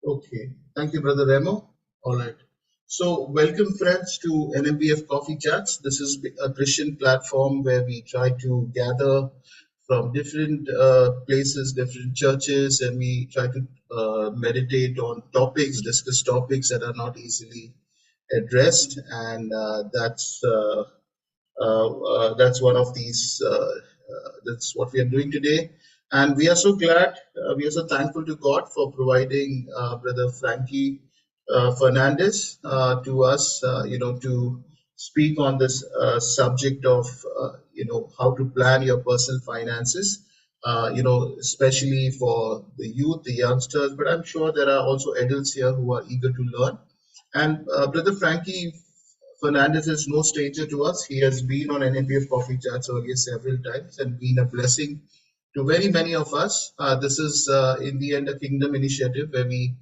Okay, thank you, Brother Remo. All right. So, welcome, friends, to NMBF Coffee Chats. This is a Christian platform where we try to gather from different places, different churches, and we try to meditate on topics, discuss topics that are not easily addressed, and that's one of these. That's what we are doing today, and we are so glad. We are so thankful to God for providing Brother Franky Fernandes to us. To speak on this subject of how to plan your personal finances. Especially for the youth, the youngsters, but I'm sure there are also adults here who are eager to learn. And Brother Franky Fernandez is no stranger to us. He has been on NNPF Coffee Chats earlier several times and been a blessing to very many of us. This is, in the end, a kingdom initiative where we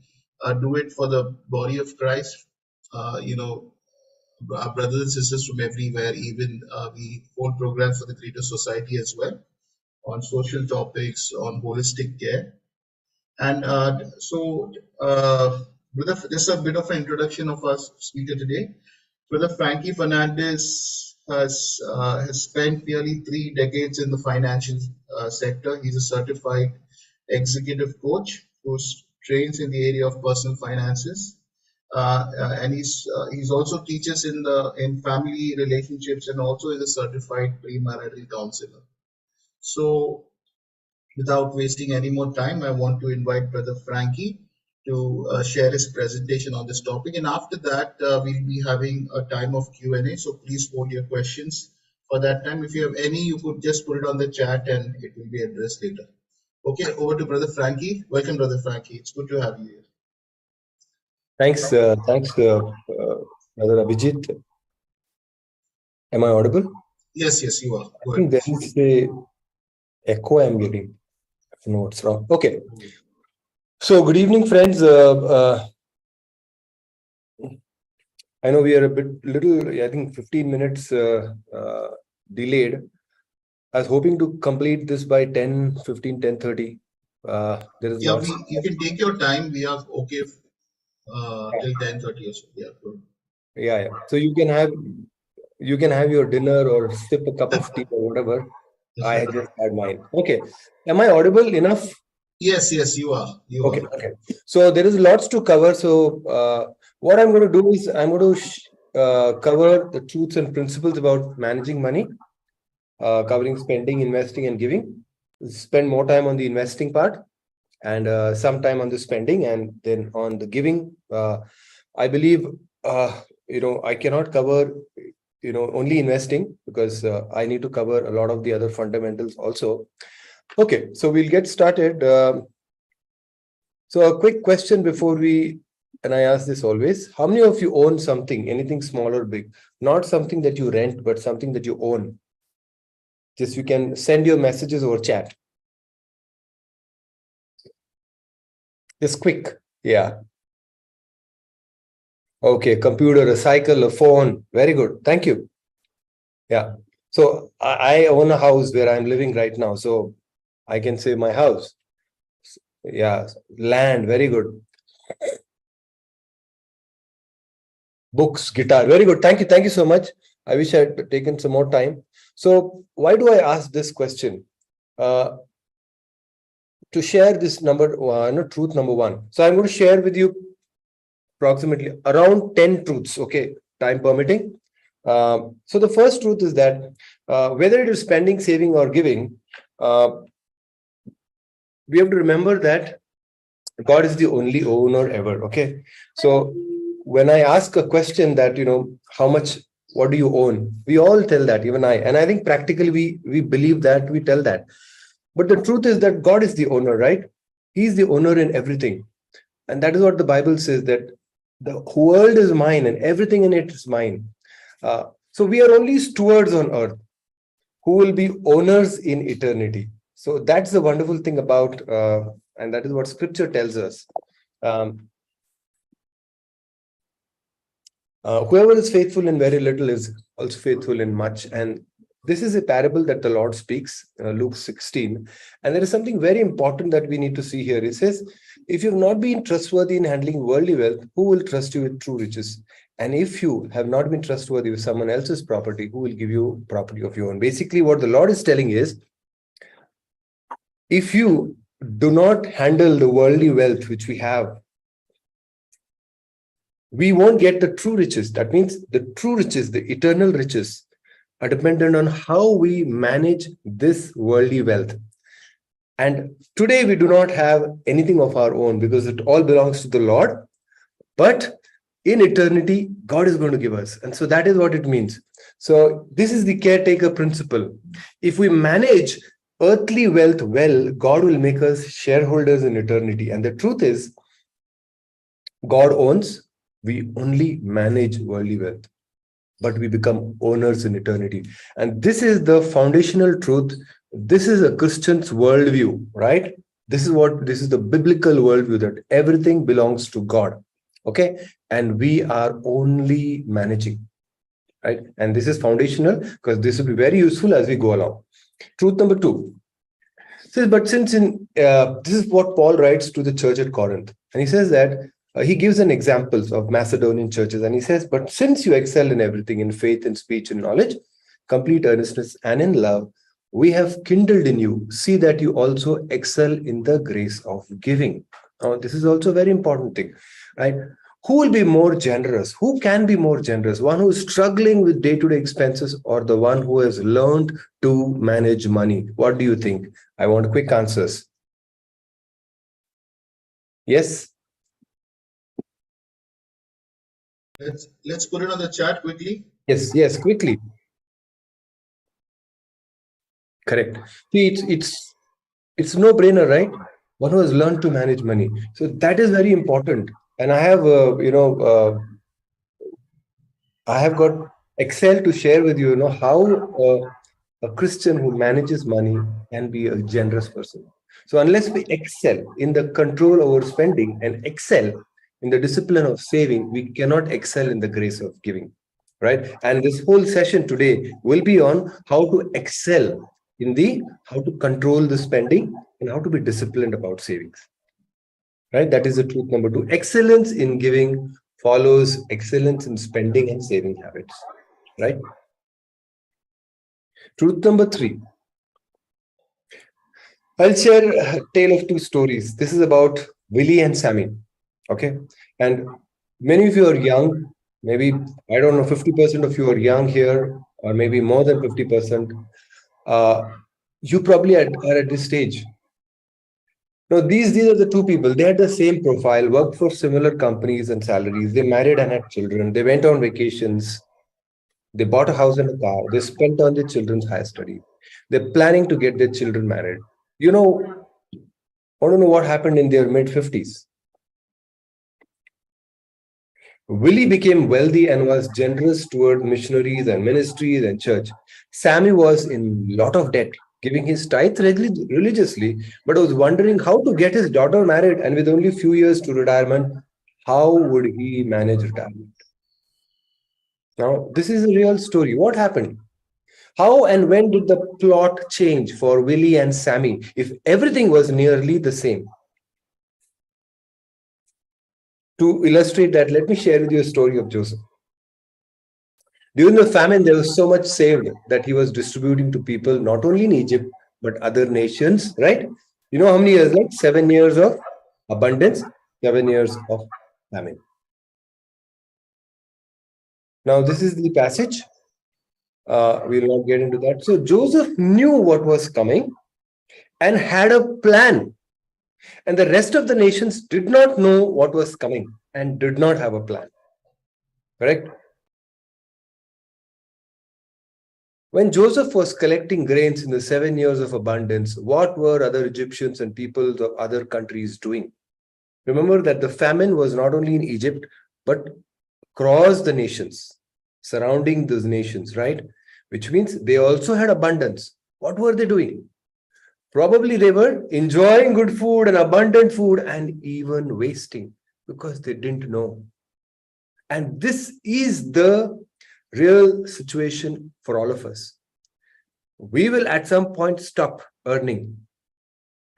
do it for the body of Christ. Our brothers and sisters from everywhere, even we hold programs for the greater society as well on social topics, on holistic care. And just a bit of an introduction of our speaker today. Brother Franky Fernandes has spent nearly 3 decades in the financial sector. He's a certified executive coach who trains in the area of personal finances, and he's also teaches in family relationships and also is a certified premarital counselor. So, without wasting any more time, I want to invite Brother Franky to share his presentation on this topic. And after that, we'll be having a time of Q&A. So please hold your questions for that time. If you have any, you could just put it on the chat and it will be addressed later. Okay, over to Brother Franky. Welcome, Brother Franky. It's good to have you here. Thanks, Brother Abhijit. Am I audible? Yes, you are. I think there is a echo I'm getting. I don't know what's wrong. Okay. So, good evening, friends. I know we are I think 15 minutes delayed. I was hoping to complete this by 10:15, 10:30. You can take your time. We are okay till 10:30 or so. Yeah, good. Yeah. So you can have your dinner or sip a cup of tea or whatever. I just had mine. Okay. Am I audible enough? Yes, you are. Okay. So there is lots to cover. So what I'm going to do is I'm going to cover the truths and principles about managing money, covering spending, investing, and giving. Spend more time on the investing part and some time on the spending, and then on the giving. I believe I cannot cover only investing because I need to cover a lot of the other fundamentals also. Okay, so we'll get started. So a quick question before and I ask this always: how many of you own something, anything small or big? Not something that you rent, but something that you own. Just you can send your messages over chat. Just quick, yeah. Okay, computer, a cycle, a phone. Very good. Thank you. Yeah. So I own a house where I'm living right now. So I can say my house. Yeah. Land. Very good. Books, guitar. Very good. Thank you. Thank you so much. I wish I had taken some more time. So why do I ask this question? To share this truth number one. So I'm going to share with you approximately around 10 truths. Okay. Time permitting. So the first truth is that whether it is spending, saving, or giving, we have to remember that God is the only owner ever. Okay. So when I ask a question that, what do you own? We all tell that, even I. And I think practically we believe that, we tell that. But the truth is that God is the owner, right? He's the owner in everything. And that is what the Bible says, that the world is mine and everything in it is mine. So we are only stewards on earth who will be owners in eternity. So that's the wonderful thing about, and that is what scripture tells us. Whoever is faithful in very little is also faithful in much. And this is a parable that the Lord speaks, Luke 16. And there is something very important that we need to see here. It says if you've not been trustworthy in handling worldly wealth, who will trust you with true riches? And if you have not been trustworthy with someone else's property, who will give you property of your own? Basically, what the Lord is telling is, if you do not handle the worldly wealth which we have, we won't get the true riches. That means the true riches, the eternal riches, are dependent on how we manage this worldly wealth. And today we do not have anything of our own because it all belongs to the Lord. But in eternity, God is going to give us. And so that is what it means. So this is the caretaker principle. If we manage earthly wealth well, God will make us shareholders in eternity. And the truth is, God owns, we only manage worldly wealth, but we become owners in eternity. And this is the foundational truth. This is a Christian's worldview, right? This is the biblical worldview, that everything belongs to God. Okay. And we are only managing, right? And this is foundational because this will be very useful as we go along. Truth number 2 says, but since this is what Paul writes to the church at Corinth. And he says that he gives an examples of Macedonian churches. And he says, but since you excel in everything, in faith, in speech, in knowledge, complete earnestness, and in love, we have kindled in you. See that you also excel in the grace of giving. Now, this is also a very important thing, right? Who will be more generous? Who can be more generous? One who is struggling with day-to-day expenses, or the one who has learned to manage money? What do you think? I want quick answers. Yes? Let's put it on the chat quickly. Yes, quickly. Correct. See, it's no brainer, right? One who has learned to manage money. So that is very important. And I have, I have got Excel to share with you, how a Christian who manages money can be a generous person. So unless we excel in the control over spending and excel in the discipline of saving, we cannot excel in the grace of giving, right? And this whole session today will be on how to excel in how to control the spending and how to be disciplined about savings, right? That is the truth number 2. Excellence in giving follows excellence in spending and saving habits, right? Truth number 3. I'll share a tale of 2 stories. This is about Willie and Sammy. Okay. And many of you are young. Maybe, I don't know, 50% of you are young here, or maybe more than 50%. You probably are at this stage. Now, these are the 2 people. They had the same profile, worked for similar companies and salaries. They married and had children. They went on vacations. They bought a house and a car. They spent on their children's higher study. They're planning to get their children married. I don't know what happened in their mid-50s. Willie became wealthy and was generous toward missionaries and ministries and church. Sammy was in a lot of debt, giving his tithe religiously, but was wondering how to get his daughter married, and with only a few years to retirement, how would he manage retirement? Now, this is a real story. What happened? How and when did the plot change for Willie and Sammy if everything was nearly the same? To illustrate that, let me share with you a story of Joseph. During the famine, there was so much saved that he was distributing to people not only in Egypt, but other nations, right? You know how many years? Like 7 years of abundance, 7 years of famine. Now, this is the passage. We will not get into that. So Joseph knew what was coming and had a plan. And the rest of the nations did not know what was coming and did not have a plan. Correct? When Joseph was collecting grains in the 7 years of abundance, what were other Egyptians and peoples of other countries doing? Remember that the famine was not only in Egypt, but across the nations, surrounding those nations, right? Which means they also had abundance. What were they doing? Probably they were enjoying good food and abundant food and even wasting because they didn't know. And this is the real situation for all of us. We will at some point stop earning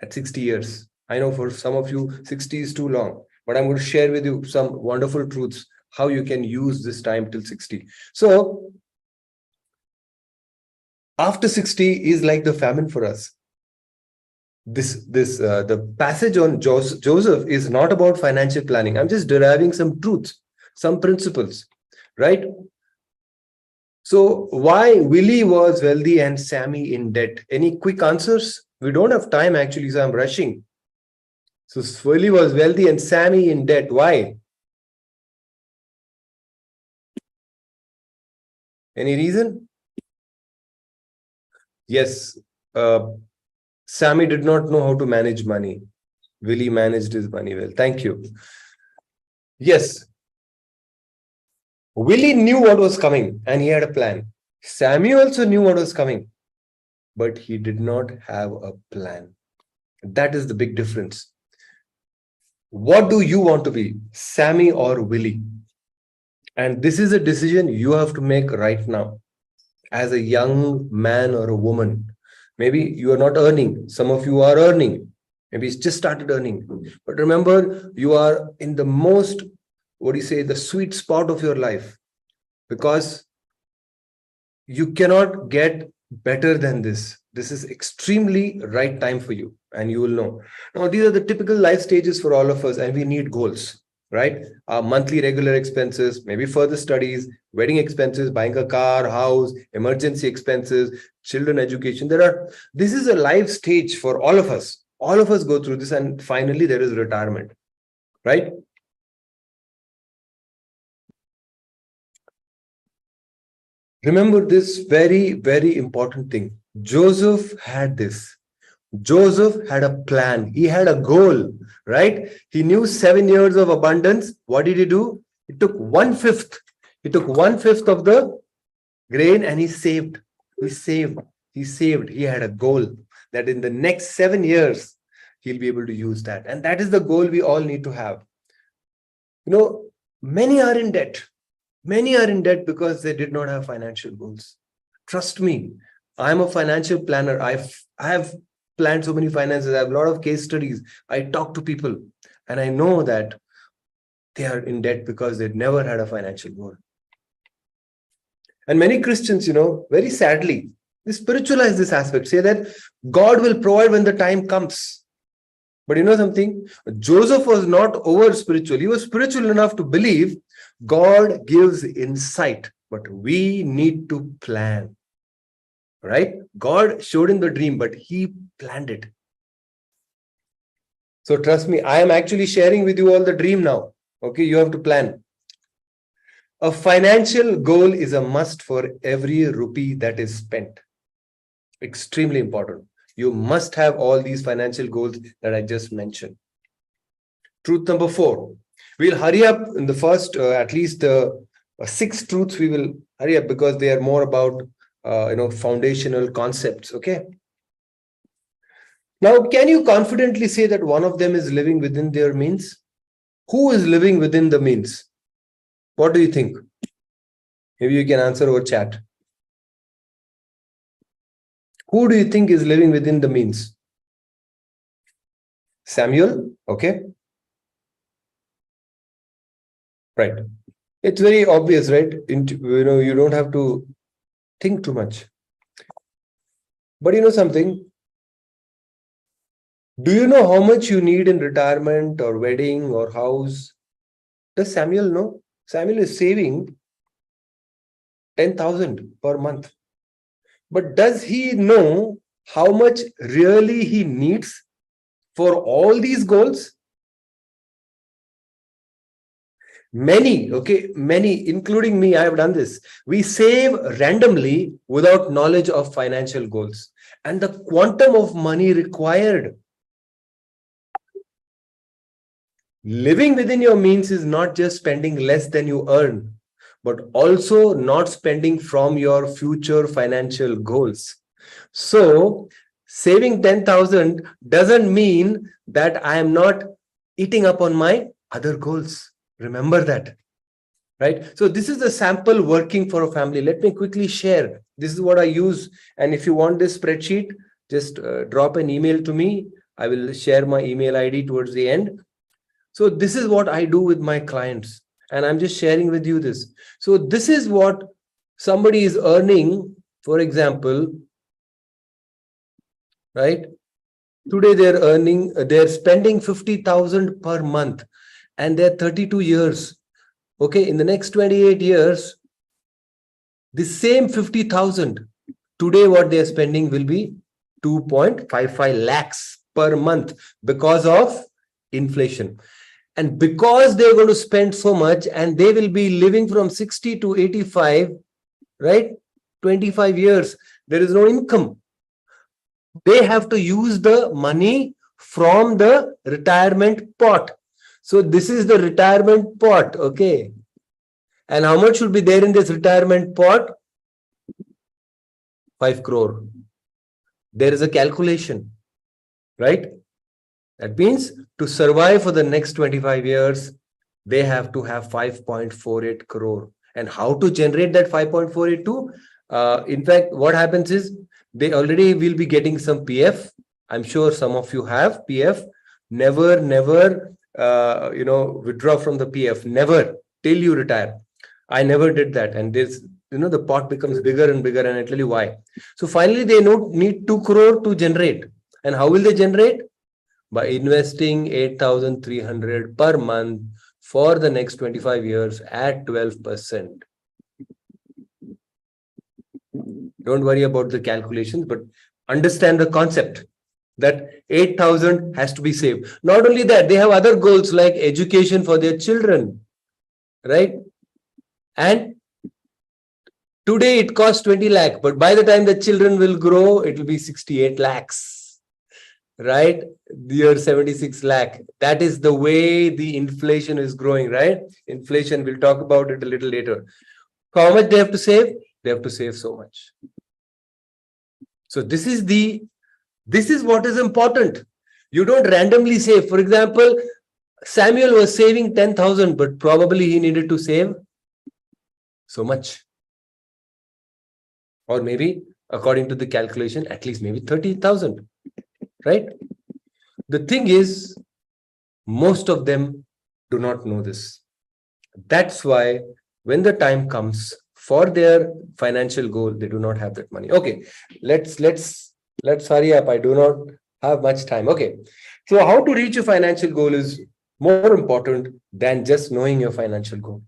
at 60 years. I know for some of you, 60 is too long, but I'm going to share with you some wonderful truths, how you can use this time till 60. So after 60 is like the famine for us. The passage on Joseph is not about financial planning. I'm just deriving some truths, some principles, right? So why Willie was wealthy and Sammy in debt? Any quick answers? We don't have time actually, so I'm rushing. So Willie was wealthy and Sammy in debt. Why? Any reason? Yes. Sammy did not know how to manage money. Willie managed his money well. Thank you. Yes. Willie knew what was coming and he had a plan. Sammy also knew what was coming, but he did not have a plan. That is the big difference. What do you want to be, Sammy or Willie? And this is a decision you have to make right now as a young man or a woman. Maybe you are not earning. Some of you are earning. Maybe it's just started earning. But remember, you are in the most, the sweet spot of your life, because you cannot get better than this. This is extremely right time for you, and you will know. Now, these are the typical life stages for all of us, and we need goals, right? Our monthly regular expenses, maybe further studies, wedding expenses, buying a car, house, emergency expenses, children education. This is a life stage for all of us. All of us go through this, and finally there is retirement, right? Remember this very, very important thing. Joseph had this. Joseph had a plan. He had a goal, right? He knew 7 years of abundance. What did he do? He took 1/5. He took 1/5 of the grain and he saved. He saved. He saved. He had a goal that in the next 7 years, he'll be able to use that. And that is the goal we all need to have. Many are in debt. Many are in debt because they did not have financial goals. Trust me, I'm a financial planner. I have planned so many finances. I have a lot of case studies. I talk to people and I know that they are in debt because they never had a financial goal. And many Christians, very sadly, they spiritualize this aspect, say that God will provide when the time comes. But you know something? Joseph was not over spiritual. He was spiritual enough to believe God gives insight, but we need to plan, right? God showed him the dream, but he planned it. So trust me, I am actually sharing with you all the dream now. Okay, you have to plan. A financial goal is a must for every rupee that is spent. Extremely important. You must have all these financial goals that I just mentioned. Truth number 4. We'll hurry up in the first, at least 6 truths. We will hurry up because they are more about, foundational concepts. Okay. Now, can you confidently say that one of them is living within their means? Who is living within the means? What do you think? Maybe you can answer over chat. Who do you think is living within the means? Samuel? Okay. Right. It's very obvious, right? You don't have to think too much. But you know something? Do you know how much you need in retirement or wedding or house? Does Samuel know? Samuel is saving 10,000 per month. But does he know how much really he needs for all these goals? Many, including me, I have done this. We save randomly without knowledge of financial goals and the quantum of money required. Living within your means is not just spending less than you earn, but also not spending from your future financial goals. So saving 10,000 doesn't mean that I am not eating up on my other goals. Remember that, right? So this is a sample working for a family. Let me quickly share. This is what I use. And if you want this spreadsheet, just drop an email to me. I will share my email ID towards the end. So this is what I do with my clients, and I'm just sharing with you this. So this is what somebody is earning, for example, right? Today they're spending 50,000 per month, and they're 32 years. Okay, in the next 28 years, the same 50,000, today what they're spending will be 2.55 lakhs per month because of inflation. And because they're going to spend so much and they will be living from 60 to 85, right? 25 years, there is no income. They have to use the money from the retirement pot. So this is the retirement pot, okay? And how much should be there in this retirement pot? 5 crore. There is a calculation, right? That means to survive for the next 25 years, they have to have 5.48 crore. And how to generate that 5.482? In fact, what happens is they already will be getting some PF. I'm sure some of you have PF. Never, withdraw from the PF. Never till you retire. I never did that. And this, the pot becomes bigger and bigger. And I'll tell you why. So finally, they need 2 crore to generate. And how will they generate? By investing 8,300 per month for the next 25 years at 12%. Don't worry about the calculations, but understand the concept that 8,000 has to be saved. Not only that, they have other goals like education for their children, right? And today it costs 20 lakh, but by the time the children will grow, it will be 68 lakhs, right? Year 76 lakh. That is the way the inflation is growing, right? Inflation, we'll talk about it a little later. How much they have to save? They have to save so much. So this is what is important. You don't randomly save. For example, Samuel was saving 10,000, but probably he needed to save so much. Or maybe, according to the calculation, at least maybe 30,000, right? The thing is, most of them do not know this. That's why when the time comes for their financial goal, they do not have that money. Okay, let's hurry up. I do not have much time. Okay, so how to reach a financial goal is more important than just knowing your financial goal.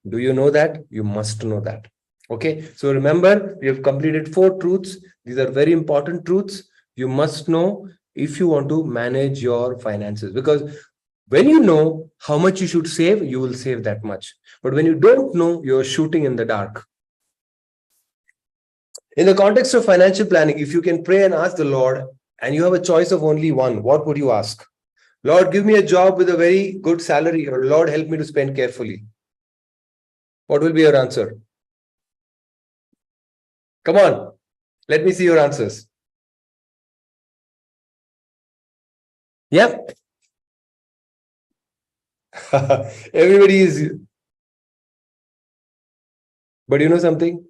Do you know that? You must know that. Okay, so remember, we have completed 4 truths. These are very important truths. You must know if you want to manage your finances, because when you know how much you should save, you will save that much. But when you don't know, you're shooting in the dark. In the context of financial planning, if you can pray and ask the Lord, and you have a choice of only one, what would you ask? Lord, give me a job with a very good salary, or Lord, help me to spend carefully. What will be your answer? Come on, let me see your answers. Yep. Everybody is. But you know something?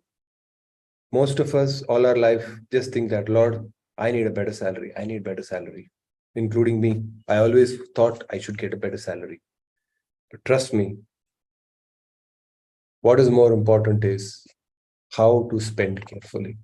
Most of us, all our life, just think that, Lord, I need a better salary. I need better salary. Including me. I always thought I should get a better salary. But trust me, what is more important is how to spend carefully.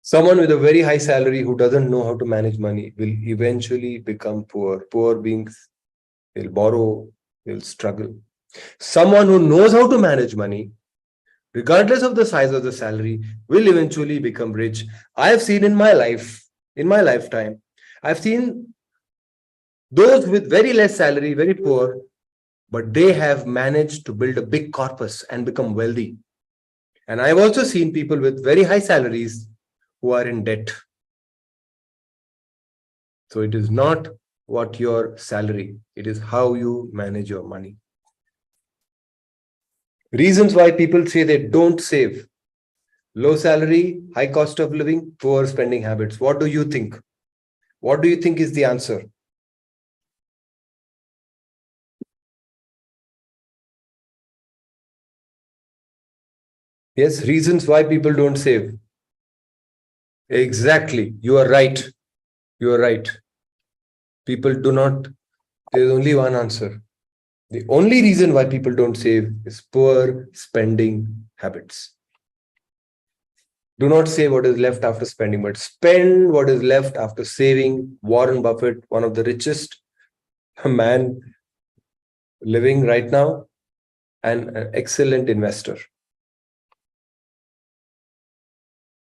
Someone with a very high salary who doesn't know how to manage money will eventually become poor. Poor beings, they'll borrow, they'll struggle. Someone who knows how to manage money, regardless of the size of the salary, will eventually become rich. I have seen in my life, in my lifetime, I've seen those with very less salary, very poor, but they have managed to build a big corpus and become wealthy. And I've also seen people with very high salaries who are in debt. So it is not what your salary, it is how you manage your money. Reasons why people say they don't save: low salary, high cost of living, poor spending habits. What do you think? What do you think is the answer? Yes, reasons why people don't save. Exactly. You are right. You are right. People do not, there's only one answer. The only reason why people don't save is poor spending habits. Do not save what is left after spending, but spend what is left after saving. Warren Buffett, one of the richest man living right now, and an excellent investor.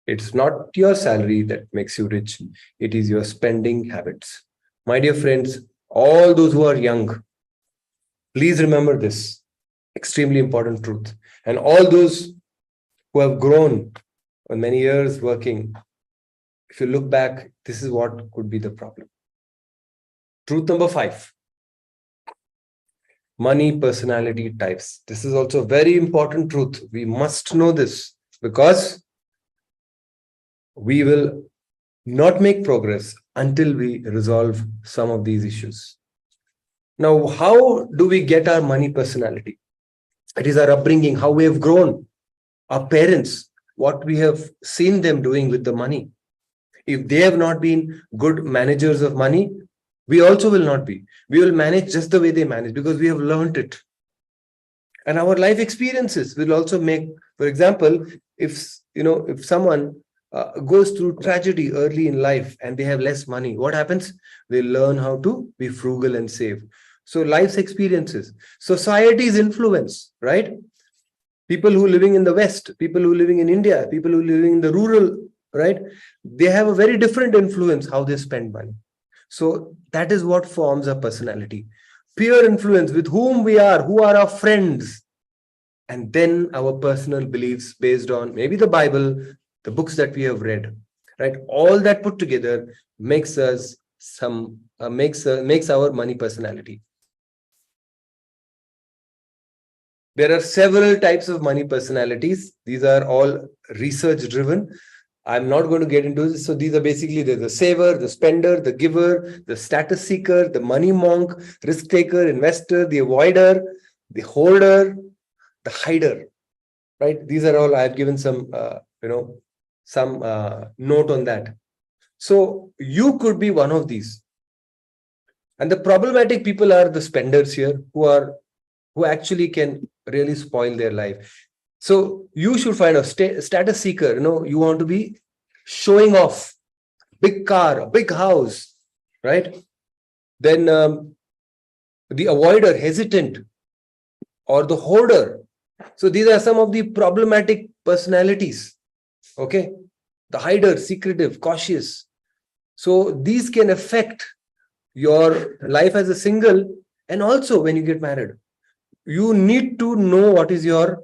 It's not your salary that makes you rich. It is your spending habits. My dear friends, all those who are young, please remember this extremely important truth. And all those who have grown for many years working, if you look back, this is what could be the problem. Truth number 5, money personality types. This is also a very important truth. We must know this because we will not make progress until we resolve some of these issues. Now, how do we get our money personality? It is our upbringing, how we have grown, our parents, what we have seen them doing with the money. If they have not been good managers of money, we also will not be. We will manage just the way they manage because we have learned it. And our life experiences will also make, for example, if someone goes through tragedy early in life and they have less money, what happens? They learn how to be frugal and save. So life's experiences, society's influence, right? People who are living in the West, people who are living in India, people who are living in the rural, right? They have a very different influence how they spend money. So that is what forms our personality. Peer influence, with whom we are, who are our friends, and then our personal beliefs based on maybe the Bible, the books that we have read, right? All that put together makes us makes our money personality. There are several types of money personalities. These are all research driven. I'm not going to get into this. So these are basically the saver, the spender, the giver, the status seeker, the money monk, risk taker, investor, the avoider, the holder, the hider, right? These are all, I've given some, some note on that. So you could be one of these. And the problematic people are the spenders here who actually can really spoil their life. So you should find a status seeker. You want to be showing off big car, a big house, right? Then the avoider, hesitant, or the hoarder. So these are some of the problematic personalities. Okay, the hider, secretive, cautious. So these can affect your life as a single, and also when you get married. You need to know what is your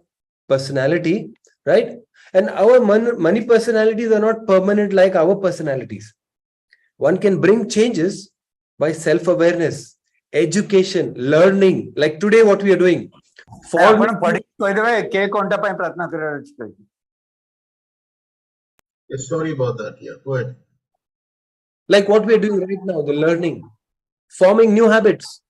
personality, right? And our money personalities are not permanent like our personalities. One can bring changes by self-awareness, education, learning, like today what we are doing. Yeah, sorry about that. Yeah, go ahead. Like what we are doing right now, the learning, forming new habits,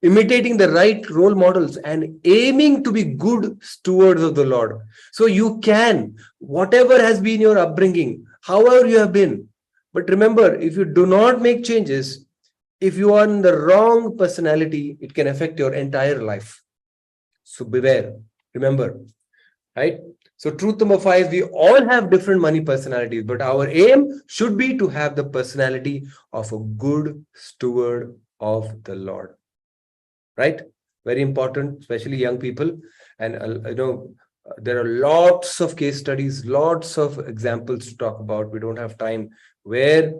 imitating the right role models, and aiming to be good stewards of the Lord. So you can, whatever has been your upbringing, however you have been. But remember, if you do not make changes, if you are in the wrong personality, it can affect your entire life. So beware, remember, right? So truth number 5, we all have different money personalities, but our aim should be to have the personality of a good steward of the Lord. Right? Very important, especially young people. And there are lots of case studies, lots of examples to talk about. We don't have time where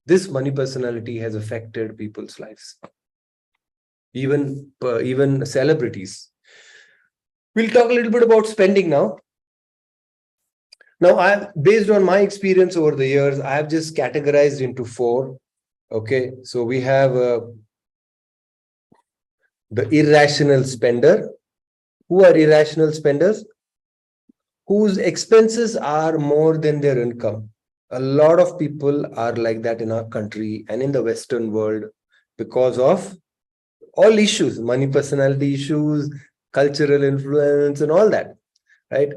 this money personality has affected people's lives, even celebrities. We'll talk a little bit about spending now. Now, based on my experience over the years, I have just categorized into 4. Okay, so we have the irrational spender. Who are irrational spenders? Whose expenses are more than their income. A lot of people are like that in our country and in the Western world because of all issues, money personality issues, cultural influence, and all that, right?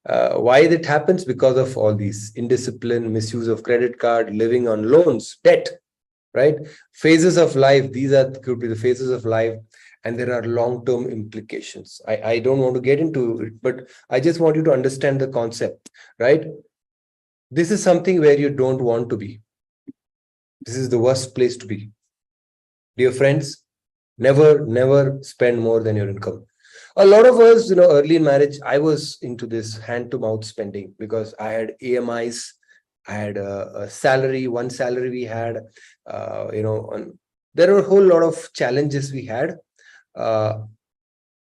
Why it happens? Because of all these indiscipline, misuse of credit card, living on loans, debt, right? Phases of life. These are could be the phases of life, and there are long-term implications. I don't want to get into it, but I just want you to understand the concept, right? This is something where you don't want to be. This is the worst place to be. Dear friends, never spend more than your income. A lot of us, early in marriage, I was into this hand to mouth spending because I had AMIs, I had a salary, one salary we had, there were a whole lot of challenges we had. Uh,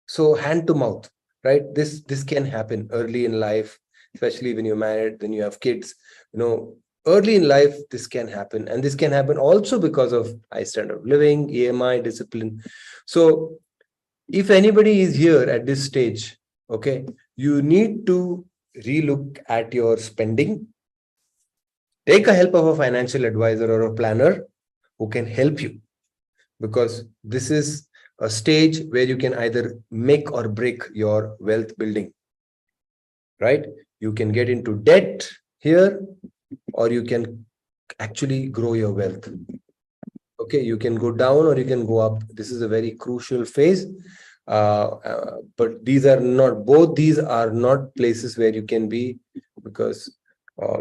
so hand to mouth, right? This can happen early in life, especially when you're married, then you have kids, early in life, this can happen. And this can happen also because of high standard of living, EMI, discipline. So if anybody is here at this stage, okay, you need to relook at your spending. Take a help of a financial advisor or a planner who can help you, because this is a stage where you can either make or break your wealth building, right? You can get into debt here, or you can actually grow your wealth. Okay, you can go down or you can go up. This is a very crucial phase. But both these are not places where you can be, because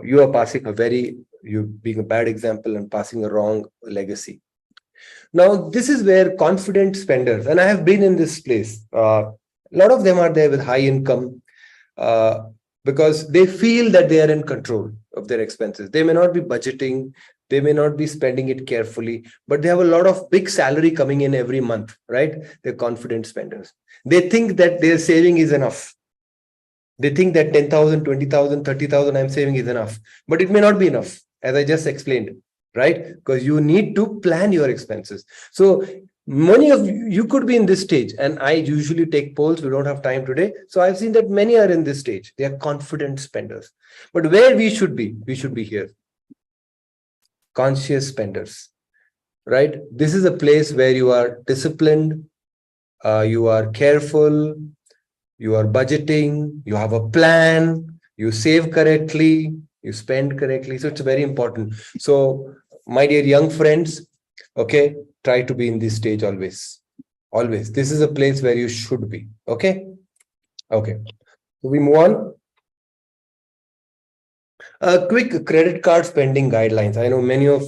you are being a bad example and passing a wrong legacy. Now, this is where confident spenders, and I have been in this place. A lot of them are there with high income, because they feel that they are in control of their expenses. They may not be budgeting, they may not be spending it carefully, but they have a lot of big salary coming in every month, right? They're confident spenders. They think that their saving is enough. They think that 10,000, 20,000, 30,000 I'm saving is enough, but it may not be enough, as I just explained, right? Because you need to plan your expenses. So many of you could be in this stage, and I usually take polls. We don't have time today. So I've seen that many are in this stage. They are confident spenders. But where we should be here. Conscious spenders, right? This is a place where you are disciplined, you are careful, you are budgeting, you have a plan, you save correctly, you spend correctly. So it's very important. So my dear young friends, okay, try to be in this stage always. Always. This is a place where you should be. Okay. Okay. So we move on. Quick credit card spending guidelines. I know many of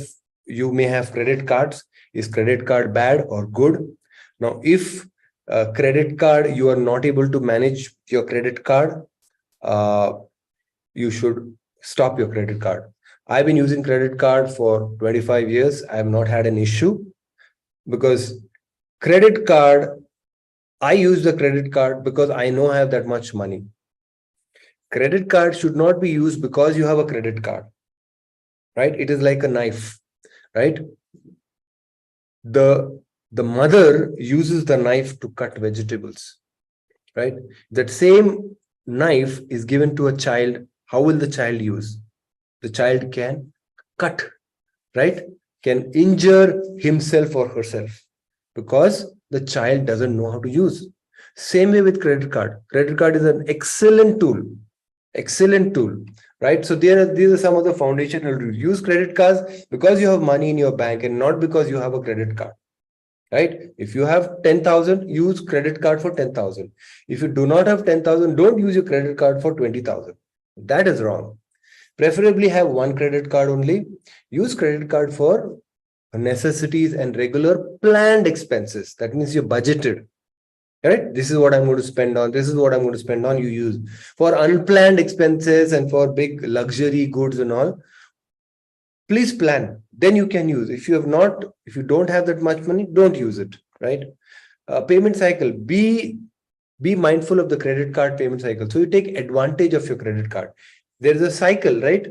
you may have credit cards. Is credit card bad or good? Now, if credit card, you are not able to manage your credit card, you should stop your credit card. I've been using credit card for 25 years. I have not had an issue, because credit card, I use the credit card because I know I have that much money. Credit card should not be used because you have a credit card, right? It is like a knife, right? The mother uses the knife to cut vegetables, right? That same knife is given to a child. How will the child use? The child can cut, right? Can injure himself or herself, because the child doesn't know how to use. Same way with credit card. Credit card is an excellent tool, right? So these are some of the foundational rules. Use credit cards because you have money in your bank and not because you have a credit card, right? If you have 10,000, use credit card for 10,000. If you do not have 10,000, don't use your credit card for 20,000. That is wrong. Preferably have one credit card only. Use credit card for necessities and regular planned expenses. That means you're budgeted. Right? This is what I'm going to spend on. This is what I'm going to spend on. You use for unplanned expenses and for big luxury goods and all. Please plan. Then you can use. If you don't have that much money, don't use it. Right? Payment cycle. Be mindful of the credit card payment cycle. So you take advantage of your credit card. There is a cycle, right?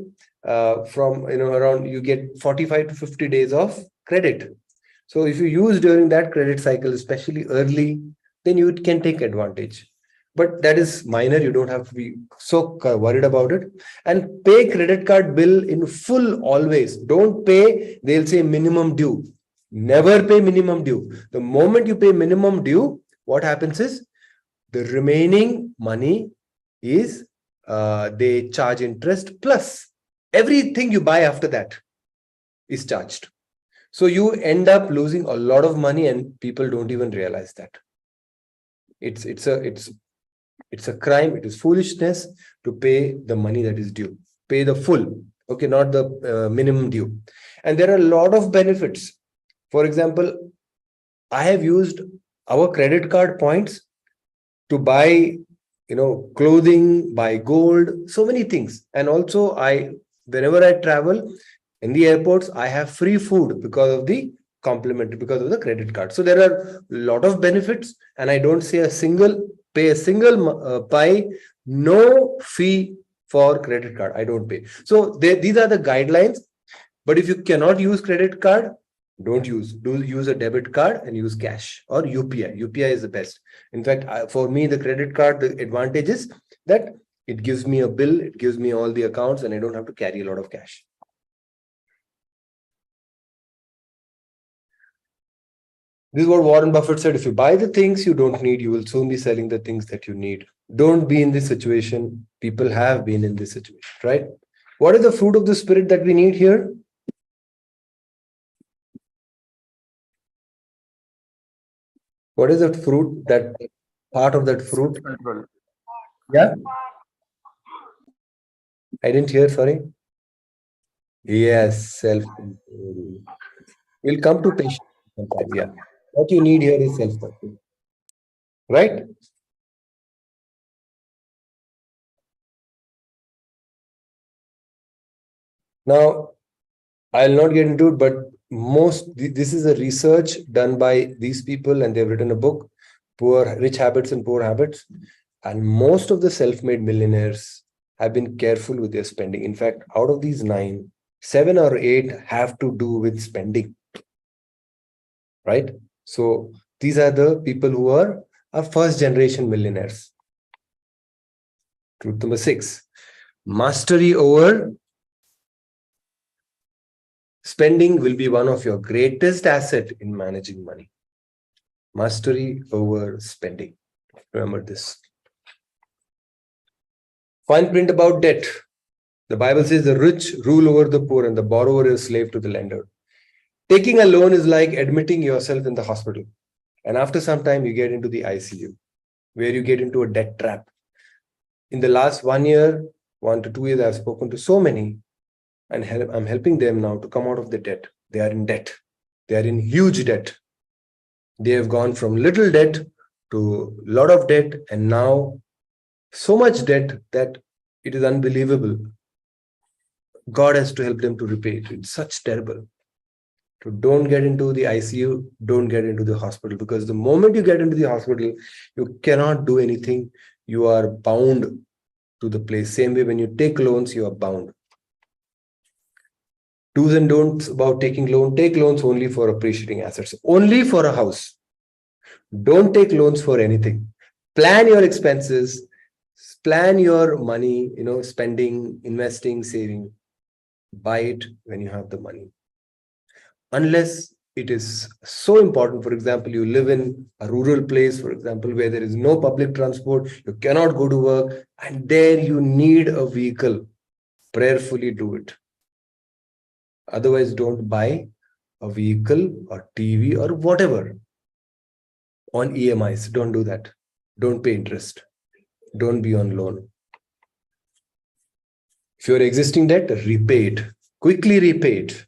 From around, you get 45 to 50 days of credit. So if you use during that credit cycle, especially early, then you can take advantage. But that is minor. You don't have to be so worried about it. And pay credit card bill in full always. Don't pay, they'll say minimum due. Never pay minimum due. The moment you pay minimum due, what happens is the remaining money is they charge interest, plus everything you buy after that is charged. So you end up losing a lot of money, and people don't even realize that. It's a crime. It is foolishness to pay the money that is due. Pay the full, okay, not the minimum due. And there are a lot of benefits. For example, I have used our credit card points to buy, clothing, buy gold, so many things. And also, whenever I travel in the airports, I have free food because of the credit card. So there are a lot of benefits, and I don't pay a single pie, no fee for credit card. I don't pay. So these are the guidelines. But if you cannot use credit card, don't use. Do use a debit card and use cash or UPI. UPI is the best. In fact, for me, the credit card, the advantage is that it gives me a bill, it gives me all the accounts, and I don't have to carry a lot of cash. This is what Warren Buffett said. If you buy the things you don't need, you will soon be selling the things that you need. Don't be in this situation. People have been in this situation, right? What is the fruit of the spirit that we need here? What is that fruit, that part of that fruit? Control. Yeah. I didn't hear, sorry. Yes, self-control. We'll come to patience sometime. Yeah. What you need here is self-control. Right? Now, I'll not get into it, but this is a research done by these people, and they've written a book, Rich Habits and Poor Habits. And most of the self-made millionaires have been careful with their spending. In fact, out of these 9, 7 or 8 have to do with spending. Right? So these are the people who are first generation millionaires. Truth number 6, mastery over spending will be one of your greatest asset in managing money. Mastery over spending. Remember this. Fine print about debt. The Bible says the rich rule over the poor and the borrower is slave to the lender. Taking a loan is like admitting yourself in the hospital. And after some time, you get into the ICU, where you get into a debt trap. In the last 1 year, 1 to 2 years, I've spoken to so many, and I'm helping them now to come out of the debt. They are in debt. They are in huge debt. They have gone from little debt to a lot of debt, and now so much debt that it is unbelievable. God has to help them to repay it. It's such terrible. So don't get into the ICU, don't get into the hospital, because the moment you get into the hospital, you cannot do anything. You are bound to the place. Same way when you take loans, you are bound. Do's and don'ts about taking loan. Take loans only for appreciating assets, only for a house. Don't take loans for anything. Plan your expenses, plan your money, spending, investing, saving. Buy it when you have the money. Unless it is so important. For example, you live in a rural place, for example, where there is no public transport, you cannot go to work, and there you need a vehicle. Prayerfully do it. Otherwise, don't buy a vehicle or TV or whatever on EMIs. Don't do that. Don't pay interest. Don't be on loan. If you're existing debt, repay it. Quickly repay it.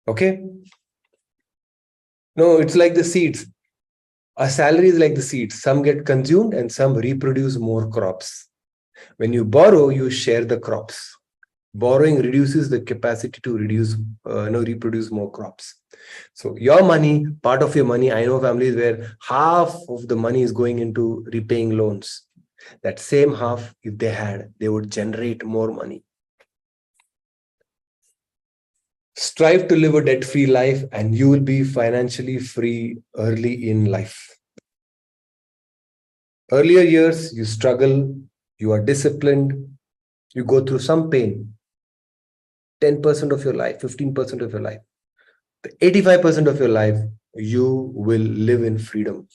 Okay? No, it's like the seeds. A salary is like the seeds. Some get consumed and some reproduce more crops. When you borrow, you share the crops. Borrowing reduces the capacity to reproduce more crops. So your money, part of your money, I know families where half of the money is going into repaying loans. That same half, if they would generate more money. Strive to live a debt-free life, and you will be financially free early in life. Earlier years, you struggle, you are disciplined, you go through some pain. 10% of your life, 15% of your life, the 85% of your life, you will live in freedom.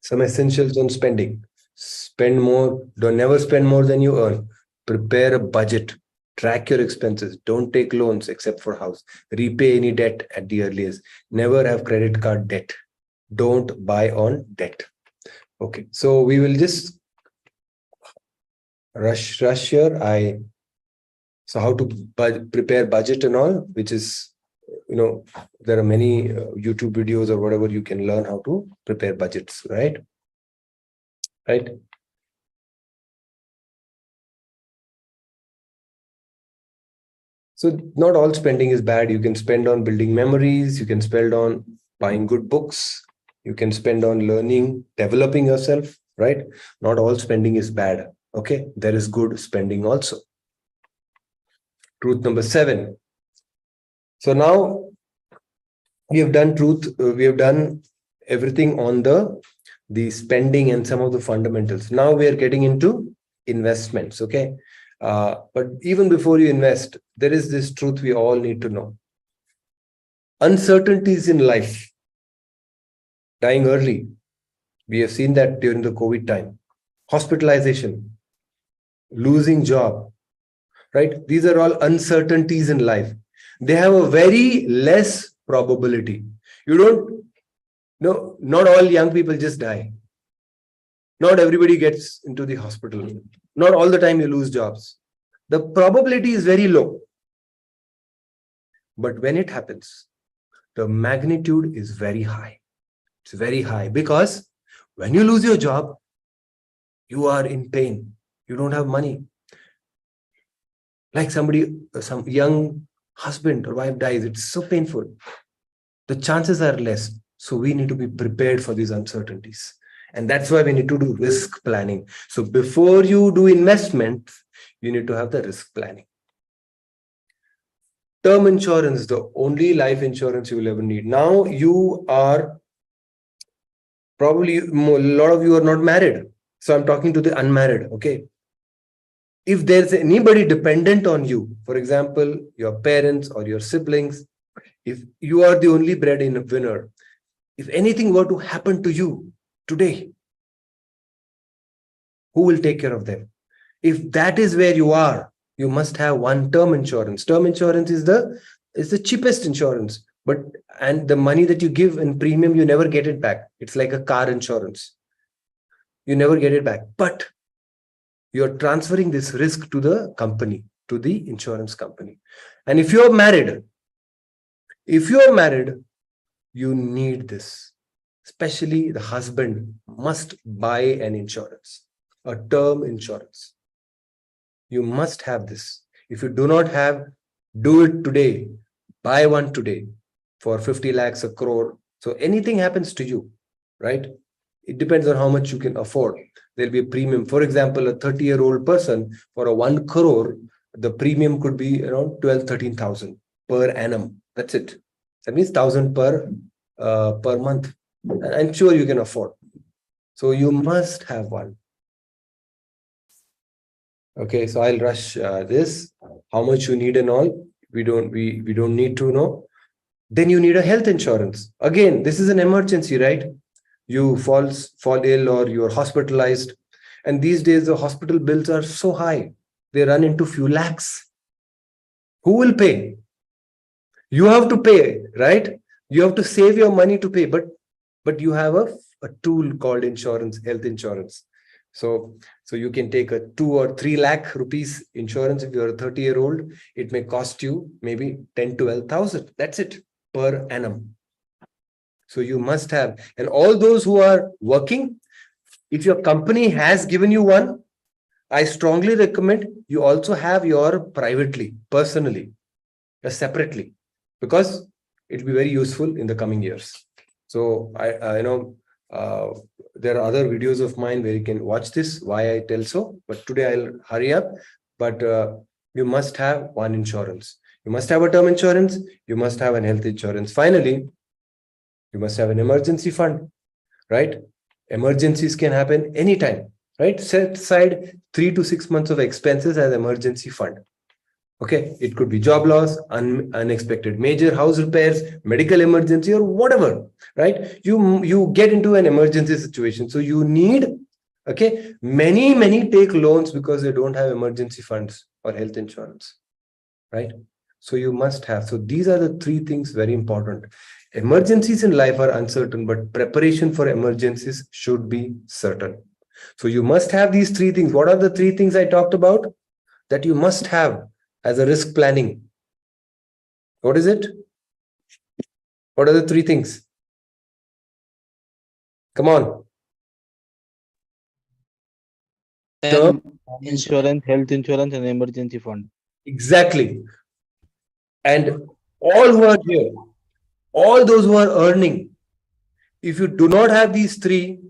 Some essentials on spending. Spend more. Don't never spend more than you earn. Prepare a budget. Track your expenses. Don't take loans except for house. Repay any debt at the earliest. Never have credit card debt. Don't buy on debt. Okay, so we will just rush here. So how to prepare budget and all, which is, there are many YouTube videos or whatever you can learn how to prepare budgets, right? So not all spending is bad. You can spend on building memories. You can spend on buying good books. You can spend on learning, developing yourself, right? Not all spending is bad. Okay, there is good spending also. Truth number 7. So now we have done we have done everything on the spending and some of the fundamentals. Now we are getting into investments. Okay. But even before you invest, there is this truth we all need to know. Uncertainties in life. Dying early. We have seen that during the COVID time. Hospitalization. Losing job. Right? These are all uncertainties in life. They have a very less probability. You don't know, not all young people just die. Not everybody gets into the hospital. Not all the time you lose jobs. The probability is very low. But when it happens, the magnitude is very high. It's very high because when you lose your job, you are in pain. You don't have money. Like some young husband or wife dies, it's so painful. The chances are less. So we need to be prepared for these uncertainties. And that's why we need to do risk planning. So before you do investment, you need to have the risk planning. Term insurance, the only life insurance you will ever need. Now you are probably, a lot of you are not married. So I'm talking to the unmarried. Okay. If there's anybody dependent on you, for example, your parents or your siblings, if you are the only breadwinner, if anything were to happen to you today, who will take care of them? If that is where you are, you must have one term insurance. Term insurance is the cheapest insurance, and the money that you give in premium, you never get it back. It's like a car insurance. You never get it back, but you're transferring this risk to the company, to the insurance company. And if you're married, you need this. Especially the husband must buy an insurance, a term insurance. You must have this. If you do not have, do it today. Buy one today for 50 lakhs, a crore. So anything happens to you, right? It depends on how much you can afford. There'll be a premium. For example, a 30-year-old person for a 1 crore, the premium could be around 12,000-13,000 per annum. That's it. That means 1,000 per month. And I'm sure you can afford. So you must have one. Okay, so I'll rush this. How much you need and all, we don't need to know. Then you need a health insurance. Again, this is an emergency, right? You fall ill or you're hospitalized. And these days, the hospital bills are so high. They run into few lakhs. Who will pay? You have to pay, right? You have to save your money to pay, but you have a tool called insurance, health insurance. So you can take a 2 or 3 lakh rupees insurance. If you're a 30-year-old, it may cost you maybe 10,000-12,000. That's it per annum. So you must have, and all those who are working, if your company has given you one, I strongly recommend you also have your privately, personally, separately, because it will be very useful in the coming years. So there are other videos of mine where you can watch this, why I tell so, but today I'll hurry up. But you must have one insurance. You must have a term insurance. You must have an health insurance. Finally, you must have an emergency fund, right? Emergencies can happen anytime, right? Set aside 3 to 6 months of expenses as emergency fund. Okay, it could be job loss, unexpected major house repairs, medical emergency, or whatever, right? You get into an emergency situation. So you need Okay, many take loans because they don't have emergency funds or health insurance, right? So you must have. So these are the three things very important. Emergencies in life are uncertain, but preparation for emergencies should be certain. So you must have these three things. What are the three things I talked about that you must have as a risk planning? What is it? What are the three things? Come on. Term. Term insurance, health insurance, and emergency fund. Exactly. And all who are here, all those who are earning, if you do not have these three,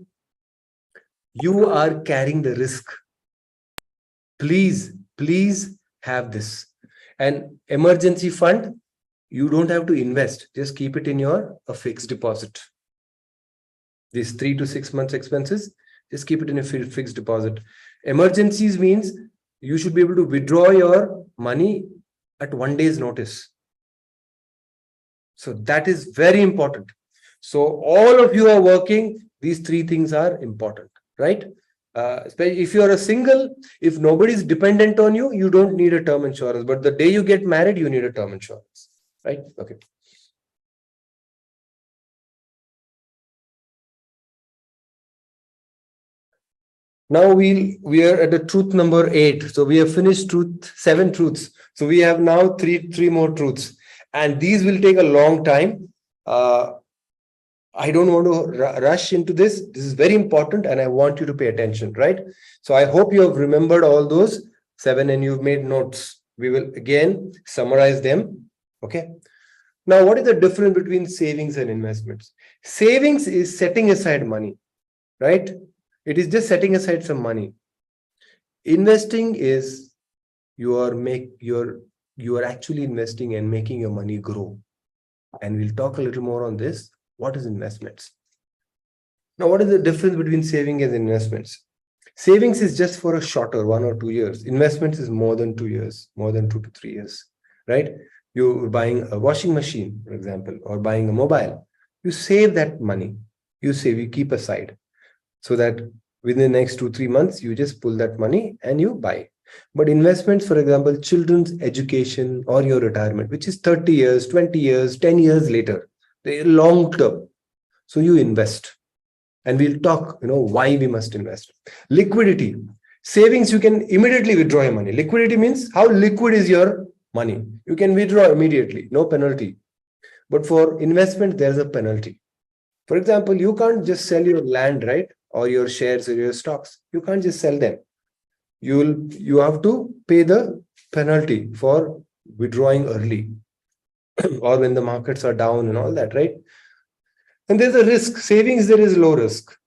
you are carrying the risk. Please have this. And emergency fund, you don't have to invest. Just keep it in your a fixed deposit. These 3 to 6 months expenses, just keep it in a fixed deposit. Emergencies means you should be able to withdraw your money at 1 day's notice. So that is very important. So all of you are working, these three things are important, right? Especially if you are a single, if nobody is dependent on you, you don't need a term insurance. But the day you get married, you need a term insurance, right? Okay. Now we are at the truth number 8. So we have finished 7 truths. So we have now three more truths, and these will take a long time. I don't want to rush into this. This is very important, and I want you to pay attention, right? So I hope you have remembered all those 7 and you've made notes. We will again summarize them. Okay. Now, what is the difference between savings and investments? Savings is setting aside money, right? It is just setting aside some money. Investing is you are actually investing and making your money grow. And we'll talk a little more on this. What is investments? Now, what is the difference between saving and investments? Savings is just for a shorter 1 or 2 years. Investments is more than 2 years, more than 2 to 3 years, right? You're buying a washing machine, for example, or buying a mobile. You save that money. You keep aside so that within the next 2-3 months, you just pull that money and you buy. But investments, for example, children's education or your retirement, which is 30 years, 20 years, 10 years later, they're long term. So you invest. And we'll talk, why we must invest. Liquidity. Savings, you can immediately withdraw your money. Liquidity means how liquid is your money. You can withdraw immediately, no penalty. But for investment, there's a penalty. For example, you can't just sell your land, right? Or your shares or your stocks. You can't just sell them. You have to pay the penalty for withdrawing early or when the markets are down and all that, right? And there's a risk. Savings, there is low risk.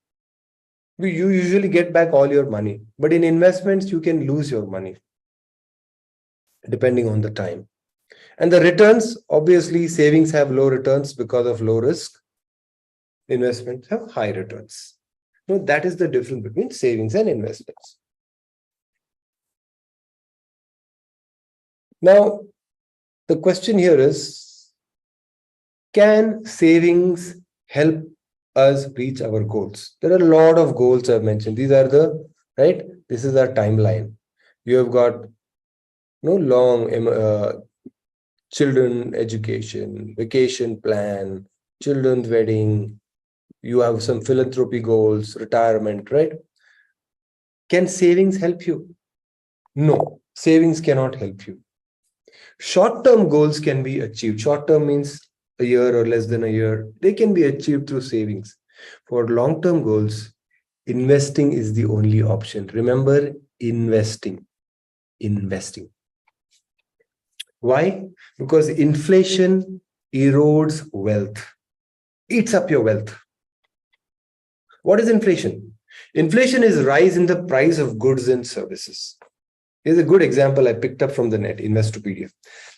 You usually get back all your money. But in investments, you can lose your money depending on the time. And the returns, obviously, savings have low returns because of low risk. Investments have high returns. So that is the difference between savings and investments. Now, the question here is, can savings help us reach our goals? There are a lot of goals I've mentioned. These are this is our timeline. You have got long children education, vacation plan, children's wedding. You have some philanthropy goals, retirement, right? Can savings help you? No, savings cannot help you. Short-term goals can be achieved. Short-term means a year or less than a year. They can be achieved through savings. For long-term goals, investing is the only option. Remember, investing. Why? Because inflation erodes wealth, eats up your wealth. What is inflation? Inflation is rise in the price of goods and services. Here's a good example I picked up from the net, Investopedia.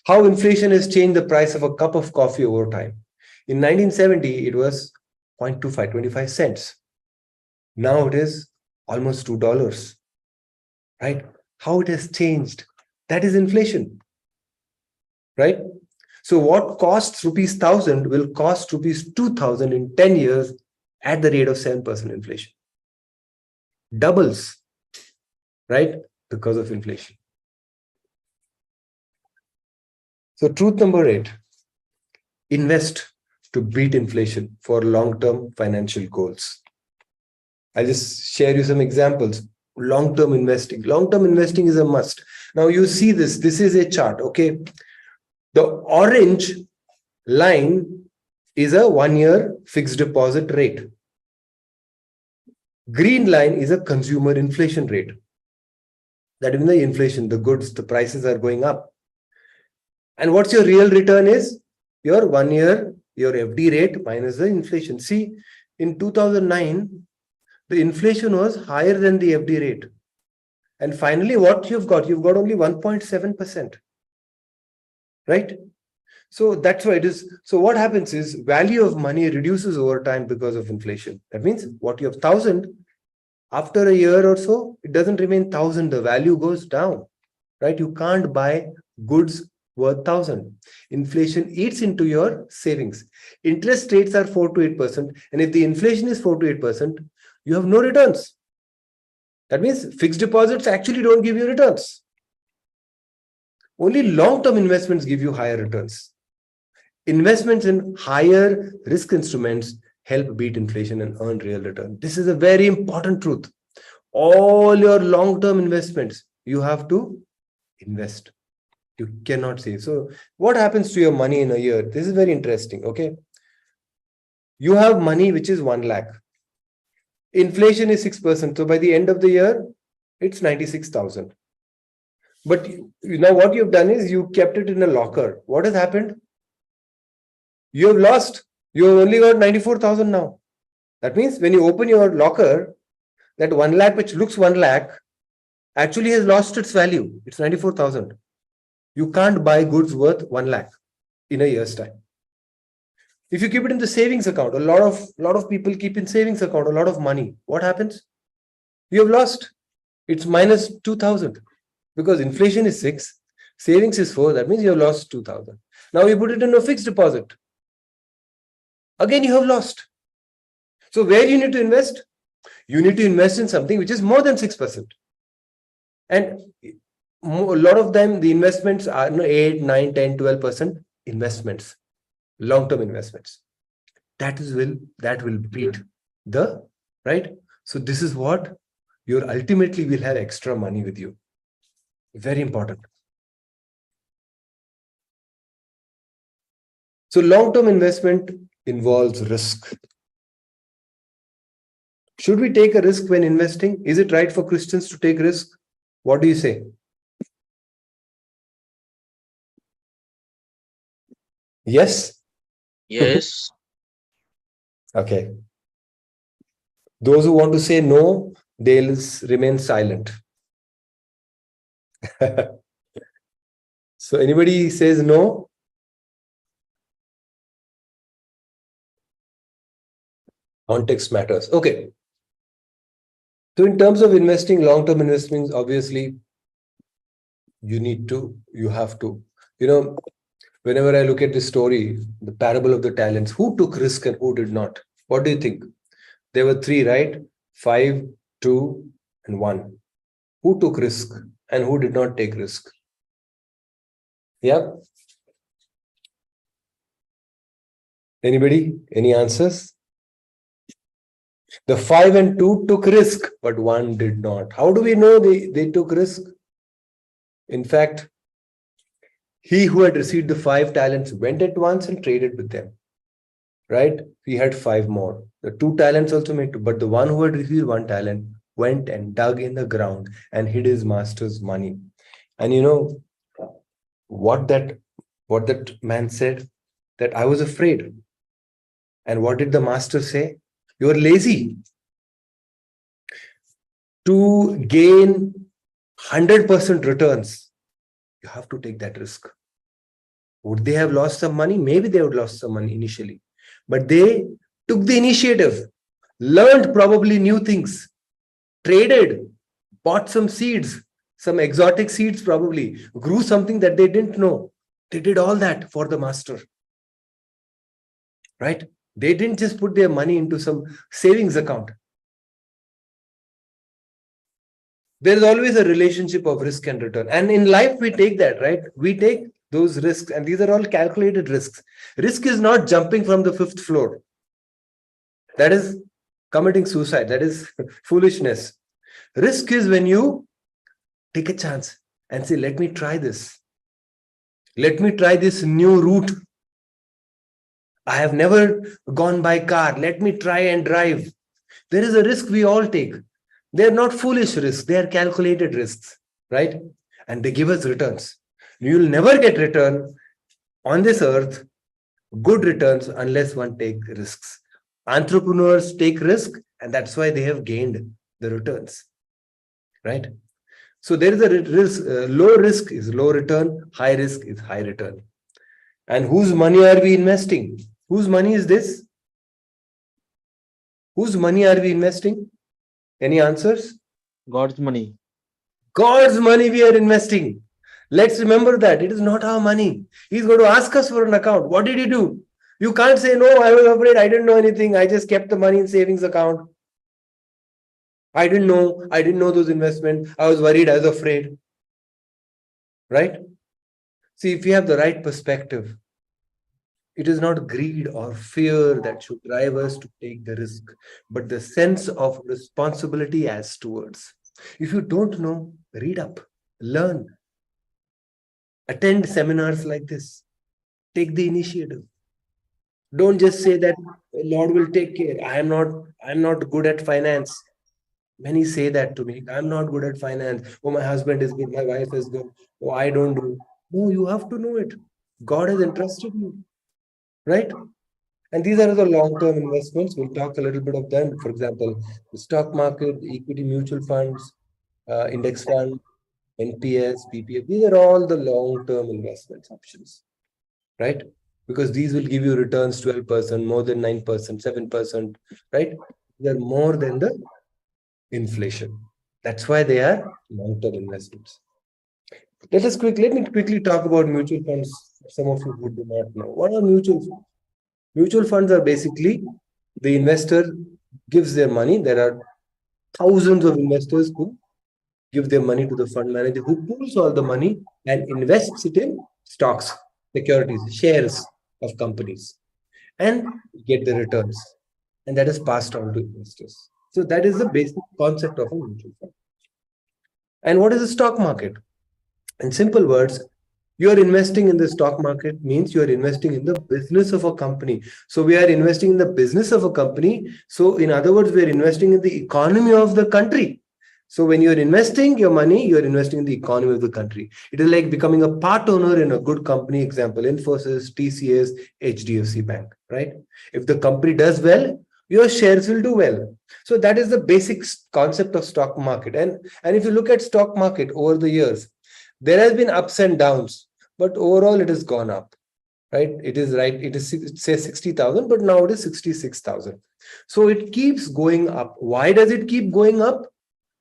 How inflation has changed the price of a cup of coffee over time. In 1970, it was 0.25, 25 cents. Now it is almost $2, right? How it has changed. That is inflation, right? So what costs rupees 1,000 will cost rupees 2,000 in 10 years at the rate of 7% inflation. doubles, right? Because of inflation. So truth number 8, invest to beat inflation for long-term financial goals. I'll just share you some examples. Long-term investing. Long-term investing is a must. Now you see this. This is a chart, okay? The orange line is a 1-year fixed deposit rate. Green line is a consumer inflation rate. That is the inflation, the goods, the prices are going up. And what's your real return is? Your 1-year, your FD rate minus the inflation. See, in 2009, the inflation was higher than the FD rate. And finally, what you've got? You've got only 1.7%. Right? So that's why it is. So what happens is value of money reduces over time because of inflation. That means what you have 1,000, after a year or so, it doesn't remain 1,000. The value goes down. Right? You can't buy goods worth 1,000. Inflation eats into your savings. Interest rates are 4 to 8%. And if the inflation is 4 to 8%, you have no returns. That means fixed deposits actually don't give you returns. Only long-term investments give you higher returns. Investments in higher risk instruments help beat inflation and earn real return. This is a very important truth. All your long-term investments, you have to invest. You cannot save. So what happens to your money in a year? This is very interesting, okay? You have money which is 1 lakh. Inflation is 6%. So by the end of the year, it's 96,000. But now what you've done is you kept it in a locker. What has happened? You have lost. You have only got 94,000 now. That means when you open your locker, that 1 lakh which looks 1 lakh actually has lost its value. It's 94,000. You can't buy goods worth 1 lakh in a year's time. If you keep it in the savings account, a lot of people keep in savings account a lot of money. What happens? You have lost. It's minus 2,000 because inflation is 6, savings is 4. That means you have lost 2,000. Now you put it in a fixed deposit. Again, you have lost. So where you need to invest? You need to invest in something which is more than 6%. And a lot of them, the investments are 8, 9, 10, 12% investments. Long-term investments. That will beat the, right? So this is what you ultimately will have extra money with you. Very important. So long-term investment involves risk. Should we take a risk when investing? Is it right for Christians to take risk? What do you say? Yes? Yes. Okay. Those who want to say no, they'll remain silent. So anybody says no? Context matters. Okay. So in terms of investing, long-term investments, obviously, you have to, whenever I look at this story, the parable of the talents, who took risk and who did not? What do you think? There were 3, right? 5, 2, and 1. Who took risk and who did not take risk? Yeah. Anybody? Any answers? The 5 and 2 took risk, but 1 did not. How do we know they took risk? In fact, he who had received the 5 talents went at once and traded with them. Right? He had 5 more. The 2 talents also made 2, but the one who had received 1 talent went and dug in the ground and hid his master's money. And you know what that man said? That I was afraid. And what did the master say? You are lazy. To gain 100% returns, you have to take that risk. Would they have lost some money? Maybe they would have lost some money initially. But they took the initiative, learned probably new things, traded, bought some seeds, some exotic seeds probably, grew something that they didn't know. They did all that for the master. Right? They didn't just put their money into some savings account. There is always a relationship of risk and return. And in life, we take that, right? We take those risks, and these are all calculated risks. Risk is not jumping from the 5th floor. That is committing suicide. That is foolishness. Risk is when you take a chance and say, let me try this. Let me try this new route. I have never gone by car. Let me try and drive. There is a risk we all take. They're not foolish risks. They are calculated risks, right? And they give us returns. You will never get return on this earth, good returns, unless one takes risks. Entrepreneurs take risk, and that's why they have gained the returns, right? So there is a risk. Low risk is low return. High risk is high return. And whose money are we investing? Whose money is this? Whose money are we investing? Any answers? God's money. God's money we are investing. Let's remember that it is not our money. He's going to ask us for an account. What did he do? You can't say, no, I was afraid. I didn't know anything. I just kept the money in savings account. I didn't know those investments. I was worried. I was afraid. Right? See, if you have the right perspective, it is not greed or fear that should drive us to take the risk, but the sense of responsibility as stewards. If you don't know, read up, learn, attend seminars like this, take the initiative. Don't just say that Lord will take care. I'm not good at finance. Many say that to me. I'm not good at finance. Oh, my husband is good, my wife is good. Oh, I don't do. No, you have to know it. God has entrusted you, right? And these are the long-term investments. We'll talk a little bit of them. For example, the stock market, equity mutual funds, index fund, NPS, PPF. These are all the long-term investment options, right? Because these will give you returns 12%, more than 9%, 7%, right? They're more than the inflation. That's why they are long-term investments. Let me quickly talk about mutual funds. Some of you who do not know. What are mutual funds? Mutual funds are basically the investor gives their money. There are thousands of investors who give their money to the fund manager who pools all the money and invests it in stocks, securities, shares of companies, and get the returns. And that is passed on to investors. So that is the basic concept of a mutual fund. And what is the stock market? In simple words, you are investing in the stock market means you are investing in the business of a company. So we are investing in the business of a company. So in other words, we are investing in the economy of the country. So when you are investing your money, you are investing in the economy of the country. It is like becoming a part owner in a good company, example, Infosys, TCS, HDFC Bank, right? If the company does well, your shares will do well. So that is the basic concept of stock market. And if you look at stock market over the years, there has been ups and downs, but overall it has gone up, right? It is right. It is say 60,000, but now it is 66,000. So it keeps going up. Why does it keep going up?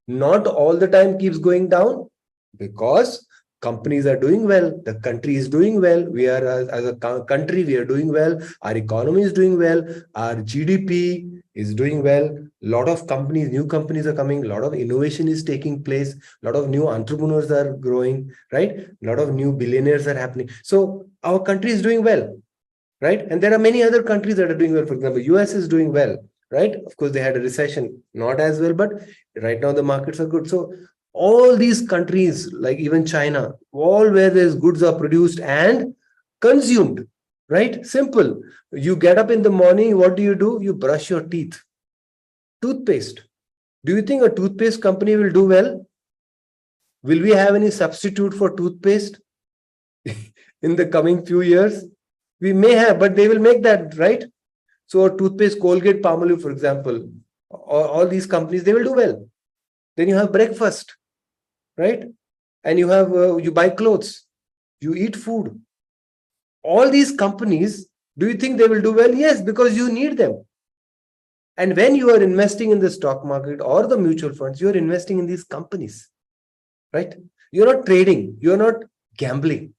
Not all the time keeps going down, because companies are doing well. The country is doing well. We are as a country, we are doing well. Our economy is doing well. Our GDP is doing well. A lot of companies, new companies are coming. A lot of innovation is taking place. A lot of new entrepreneurs are growing, right? A lot of new billionaires are happening. So our country is doing well, right? And there are many other countries that are doing well. For example, US is doing well, right? Of course, they had a recession, not as well, but right now the markets are good. So all these countries, like even China, all where there's goods are produced and consumed, right? Simple. You get up in the morning, what do? You brush your teeth. Toothpaste. Do you think a toothpaste company will do well? Will we have any substitute for toothpaste in the coming few years? We may have, but they will make that, right? So a toothpaste, Colgate, Palmolive, for example, all these companies, they will do well. Then you have breakfast, right? And you have you buy clothes, you eat food. All these companies, do you think they will do well? Yes, because you need them. And when you are investing in the stock market or the mutual funds, you are investing in these companies, right? You're not trading, you're not gambling.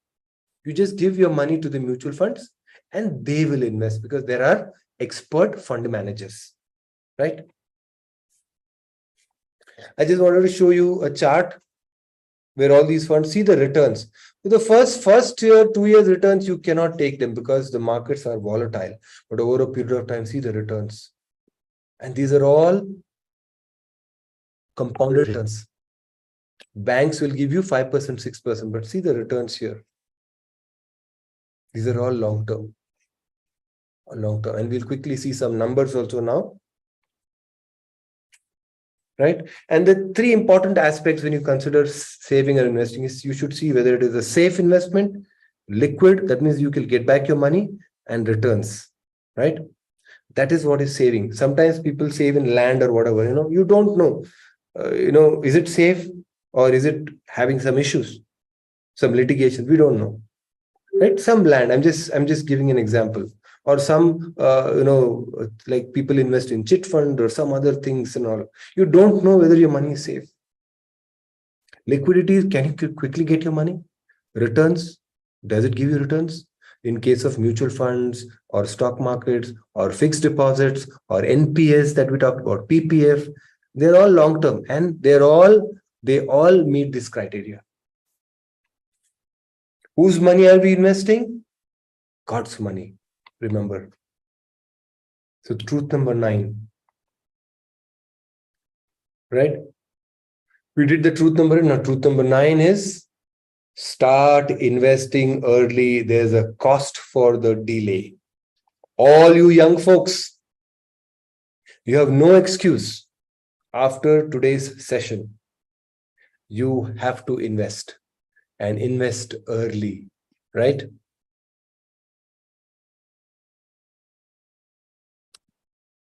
You just give your money to the mutual funds and they will invest because there are expert fund managers, right? I just wanted to show you a chart where all these funds see the returns. So the first year, 2 years returns, you cannot take them because the markets are volatile. But over a period of time, see the returns. And these are all compounded returns. Banks will give you 5%, 6%, but see the returns here. These are all long-term. Long-term. And we'll quickly see some numbers also now. Right? And the three important aspects when you consider saving or investing is you should see whether it is a safe investment, liquid, that means you can get back your money, and returns, right? That is what is saving. Sometimes people save in land or whatever, you don't know, is it safe or is it having some issues, some litigation? We don't know, right? Some land, I'm just giving an example, or some like people invest in chit fund or some other things and all. You don't know whether your money is safe. Liquidity, can you quickly get your money? Returns, does it give you returns? In case of mutual funds or stock markets or fixed deposits or NPS that we talked about, PPF, they're all long term and they all meet this criteria. Whose money are we investing? God's money, remember. So truth number 9, right? We did the truth number. Now truth number 9 is start investing early. There's a cost for the delay. All you young folks, you have no excuse. After today's session, you have to invest and invest early, right?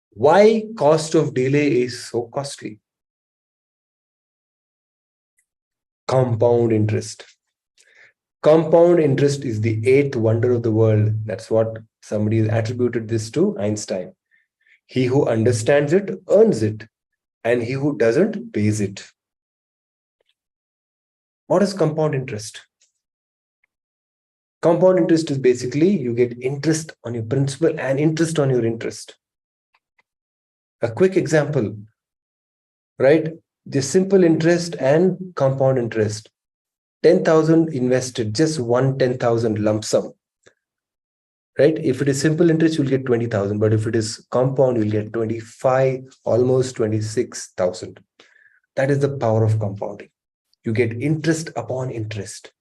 Why cost of delay is so costly? Compound interest. Compound interest is the 8th wonder of the world. That's what somebody has attributed this to, Einstein. He who understands it earns it, and he who doesn't pays it. What is compound interest? Compound interest is basically you get interest on your principal and interest on your interest. A quick example, right? The simple interest and compound interest. 10,000 invested, just 10,000 lump sum. Right? If it is simple interest, you'll get 20,000. But if it is compound, you'll get 25, almost 26,000. That is the power of compounding. You get interest upon interest.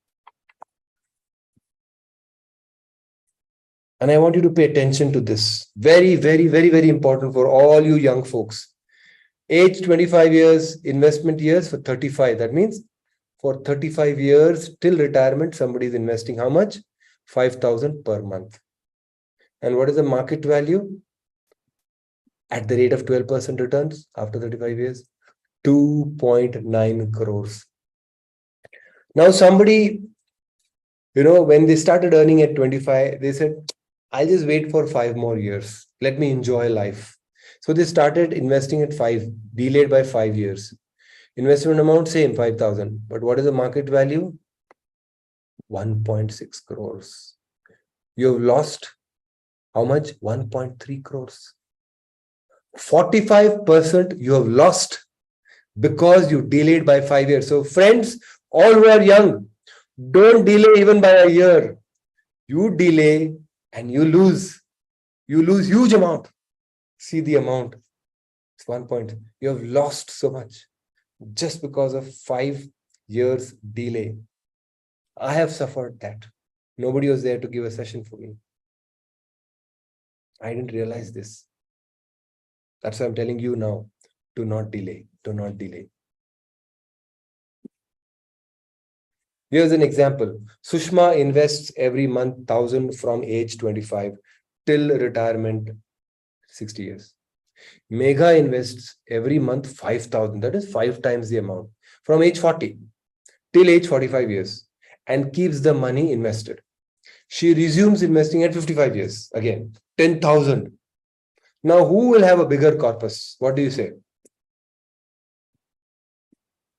And I want you to pay attention to this. Very, very, very, very important for all you young folks. Age 25 years, investment years for 35. That means for 35 years till retirement, somebody is investing how much? 5,000 per month. And what is the market value? At the rate of 12% returns after 35 years, 2.9 crores. Now somebody, when they started earning at 25, they said, I'll just wait for 5 more years. Let me enjoy life. So they started investing at 5, delayed by 5 years. Investment amount, same 5,000. But what is the market value? 1.6 crores. You have lost how much? 1.3 crores. 45% you have lost because you delayed by 5 years. So friends, all who are young, don't delay even by a year. You delay and you lose. You lose huge amount. See the amount. It's 1 point. You have lost so much just because of 5 years delay. I have suffered that. Nobody was there to give a session for me. I didn't realize this. That's why I'm telling you now. Do not delay. Do not delay. Here's an example. Sushma invests every month 1,000 from age 25 till retirement 60 years. Megha invests every month 5,000. That is 5 times the amount from age 40 till age 45 years and keeps the money invested. She resumes investing at 55 years. Again, 10,000. Now, who will have a bigger corpus? What do you say?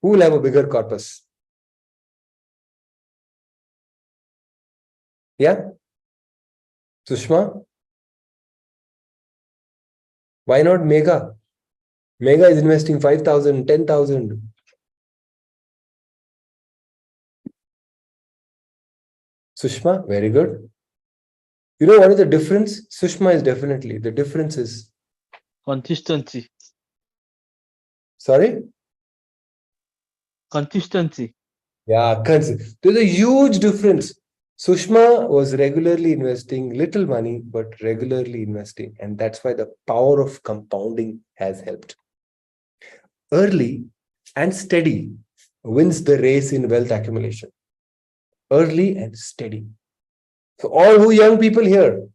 Who will have a bigger corpus? Yeah? Sushma? Why not Megha? Mega is investing 5,000, 10,000. Sushma, very good. You know what is the difference? Sushma is definitely. The difference is, Consistency. sorry? Consistency. Yeah, there's a huge difference. Sushma was regularly investing little money, but regularly investing. And that's why the power of compounding has helped. Early and steady wins the race in wealth accumulation. Early and steady. So all who young people here,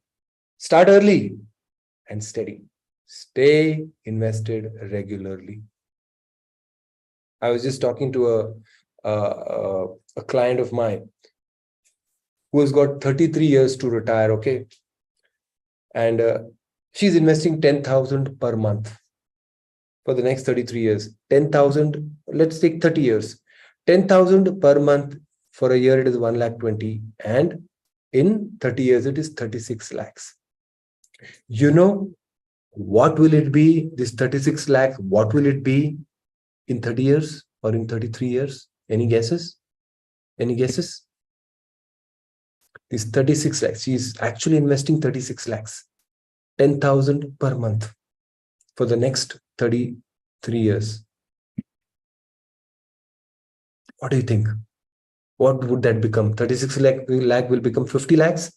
start early and steady. Stay invested regularly. I was just talking to a client of mine who has got 33 years to retire, okay? And she's investing 10,000 per month for the next 33 years. 10,000, let's take 30 years. 10,000 per month for a year, it is 1 lakh 20. And in 30 years, it is 36 lakhs. You know, what will it be? This 36 lakh, what will it be in 30 years or in 33 years? Any guesses? Any guesses? This 36 lakhs. She's actually investing 36 lakhs. 10,000 per month for the next 33 years. What do you think? What would that become? 36 lakh will become 50 lakhs?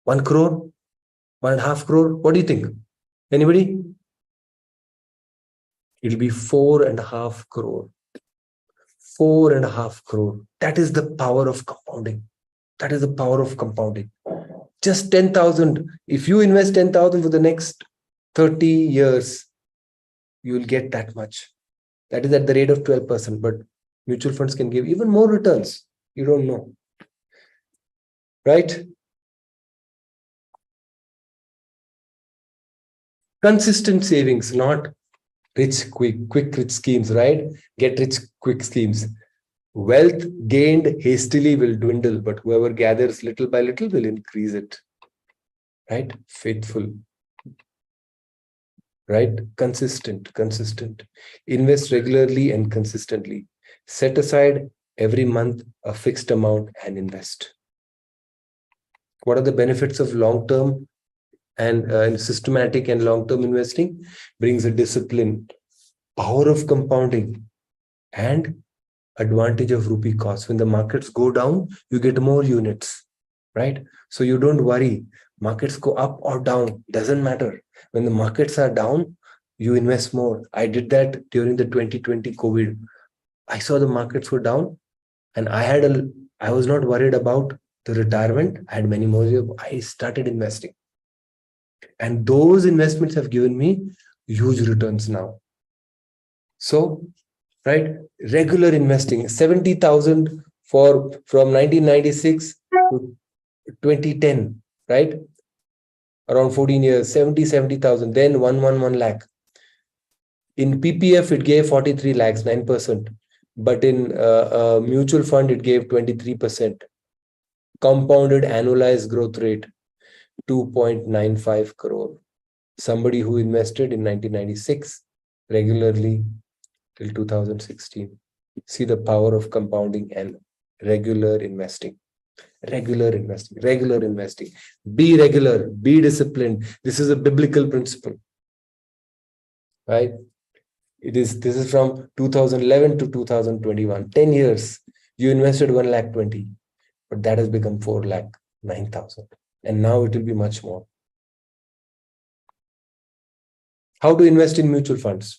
1 crore? 1.5 crore? What do you think? Anybody? It'll be 4.5 crore. 4.5 crore. That is the power of compounding. That is the power of compounding. Just 10,000. If you invest 10,000 for the next 30 years, you will get that much. That is at the rate of 12%, but mutual funds can give even more returns. You don't know. Right? Consistent savings, not quick rich schemes, right? Get rich quick schemes. Wealth gained hastily will dwindle, but whoever gathers little by little will increase it. Right? Faithful. Right? Consistent. Invest regularly and consistently. Set aside every month a fixed amount and invest. What are the benefits of long-term and systematic and long-term investing? Brings a discipline, power of compounding, and advantage of rupee cost. When the markets go down, you get more units, right? So you don't worry. Markets go up or down, doesn't matter. When the markets are down, you invest more. I did that during the 2020 COVID. I saw the markets were down, and I was not worried about the retirement. I had many more years. I started investing. And those investments have given me huge returns now. So, right, regular investing, 70,000 from 1996 to 2010, right? Around 14 years, 70,000, then 111 lakh. In PPF, it gave 43 lakhs, 9%. But in mutual fund, it gave 23%. Compounded annualized growth rate, 2.95 crore. Somebody who invested in 1996 regularly till 2016. See the power of compounding and regular investing. Regular investing. Be regular, be disciplined. This is a biblical principle, right? This is from 2011 to 2021. 10 years. You invested 1 lakh 20, but that has become 4 lakh 9,000. And now it will be much more. How to invest in mutual funds?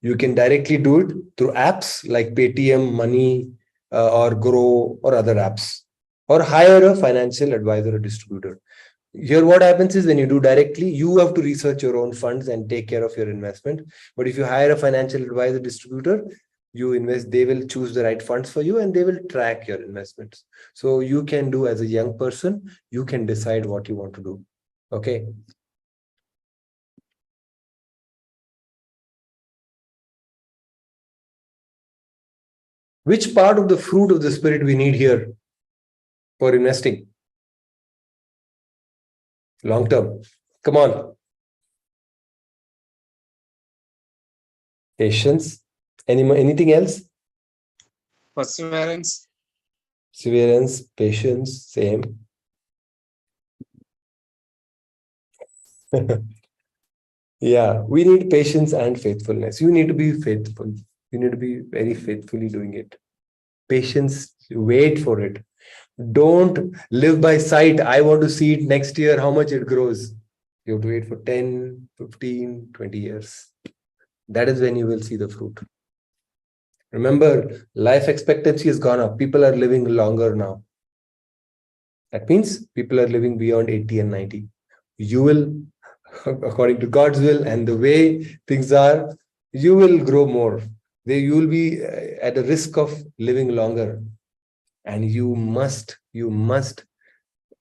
You can directly do it through apps like Paytm, Money, or Grow, or other apps, or hire a financial advisor or distributor. Here, what happens is when you do directly, you have to research your own funds and take care of your investment. But if you hire a financial advisor distributor, you invest, they will choose the right funds for you and they will track your investments. So you can do, as a young person, you can decide what you want to do. Okay. Which part of the fruit of the spirit we need here for investing? Long term. Come on. Patience. Anything else? Perseverance. Severance, patience, same. Yeah, we need patience and faithfulness. You need to be faithful. You need to be very faithfully doing it. Patience, wait for it. Don't live by sight. I want to see it next year, how much it grows. You have to wait for 10, 15, 20 years. That is when you will see the fruit. Remember, life expectancy has gone up. People are living longer now. That means people are living beyond 80 and 90. You will, according to God's will and the way things are, you will grow more. You will be at the risk of living longer. And you must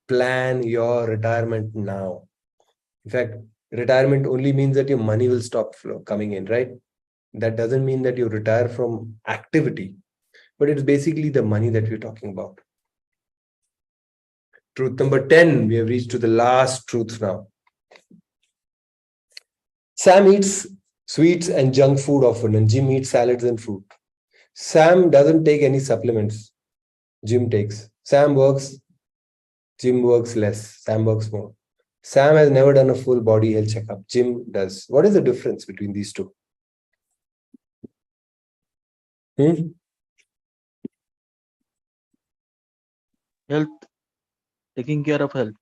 plan your retirement now. In fact, retirement only means that your money will stop coming in, right? That doesn't mean that you retire from activity, but it's basically the money that we're talking about. Truth number 10, we have reached to the last truth now. Sam eats sweets and junk food often, and Jim eats salads and fruit. Sam doesn't take any supplements. Jim takes. Sam works. Jim works less. Sam works more. Sam has never done a full body health checkup. Jim does. What is the difference between these two? Health, taking care of health.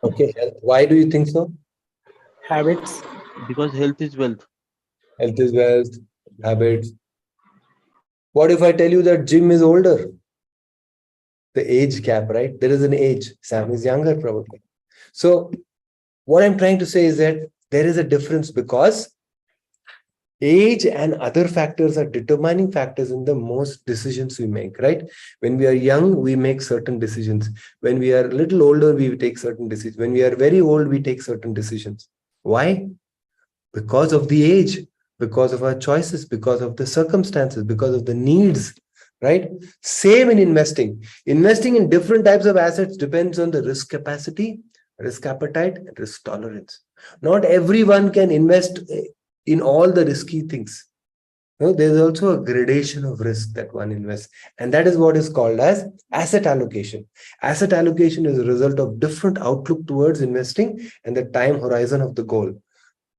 Okay, health. Why do you think so? Habits. Because health is wealth. Health is wealth, habits. What if I tell you that Jim is older? The age gap, right? There is an age. Sam is younger, probably. So, what I'm trying to say is that there is a difference because age and other factors are determining factors in the most decisions we make, right? When we are young, we make certain decisions. When we are a little older, we take certain decisions. When we are very old, we take certain decisions. Why? Because of the age, because of our choices, because of the circumstances, because of the needs, right? Same in investing. Investing in different types of assets depends on the risk capacity, risk appetite, and risk tolerance. Not everyone can invest in all the risky things. No, there's also a gradation of risk that one invests, and that is what is called as asset allocation. Asset allocation is a result of different outlook towards investing and the time horizon of the goal.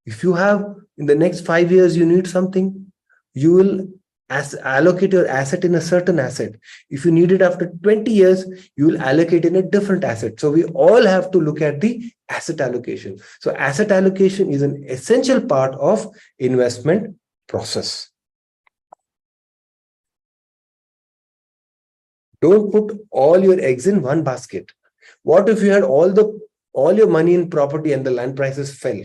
If you have in the next 5 years, you need something, you will allocate your asset in a certain asset. If you need it after 20 years, you will allocate in a different asset. So we all have to look at the asset allocation. So asset allocation is an essential part of investment process. Don't put all your eggs in one basket. What if you had all your money in property and the land prices fell?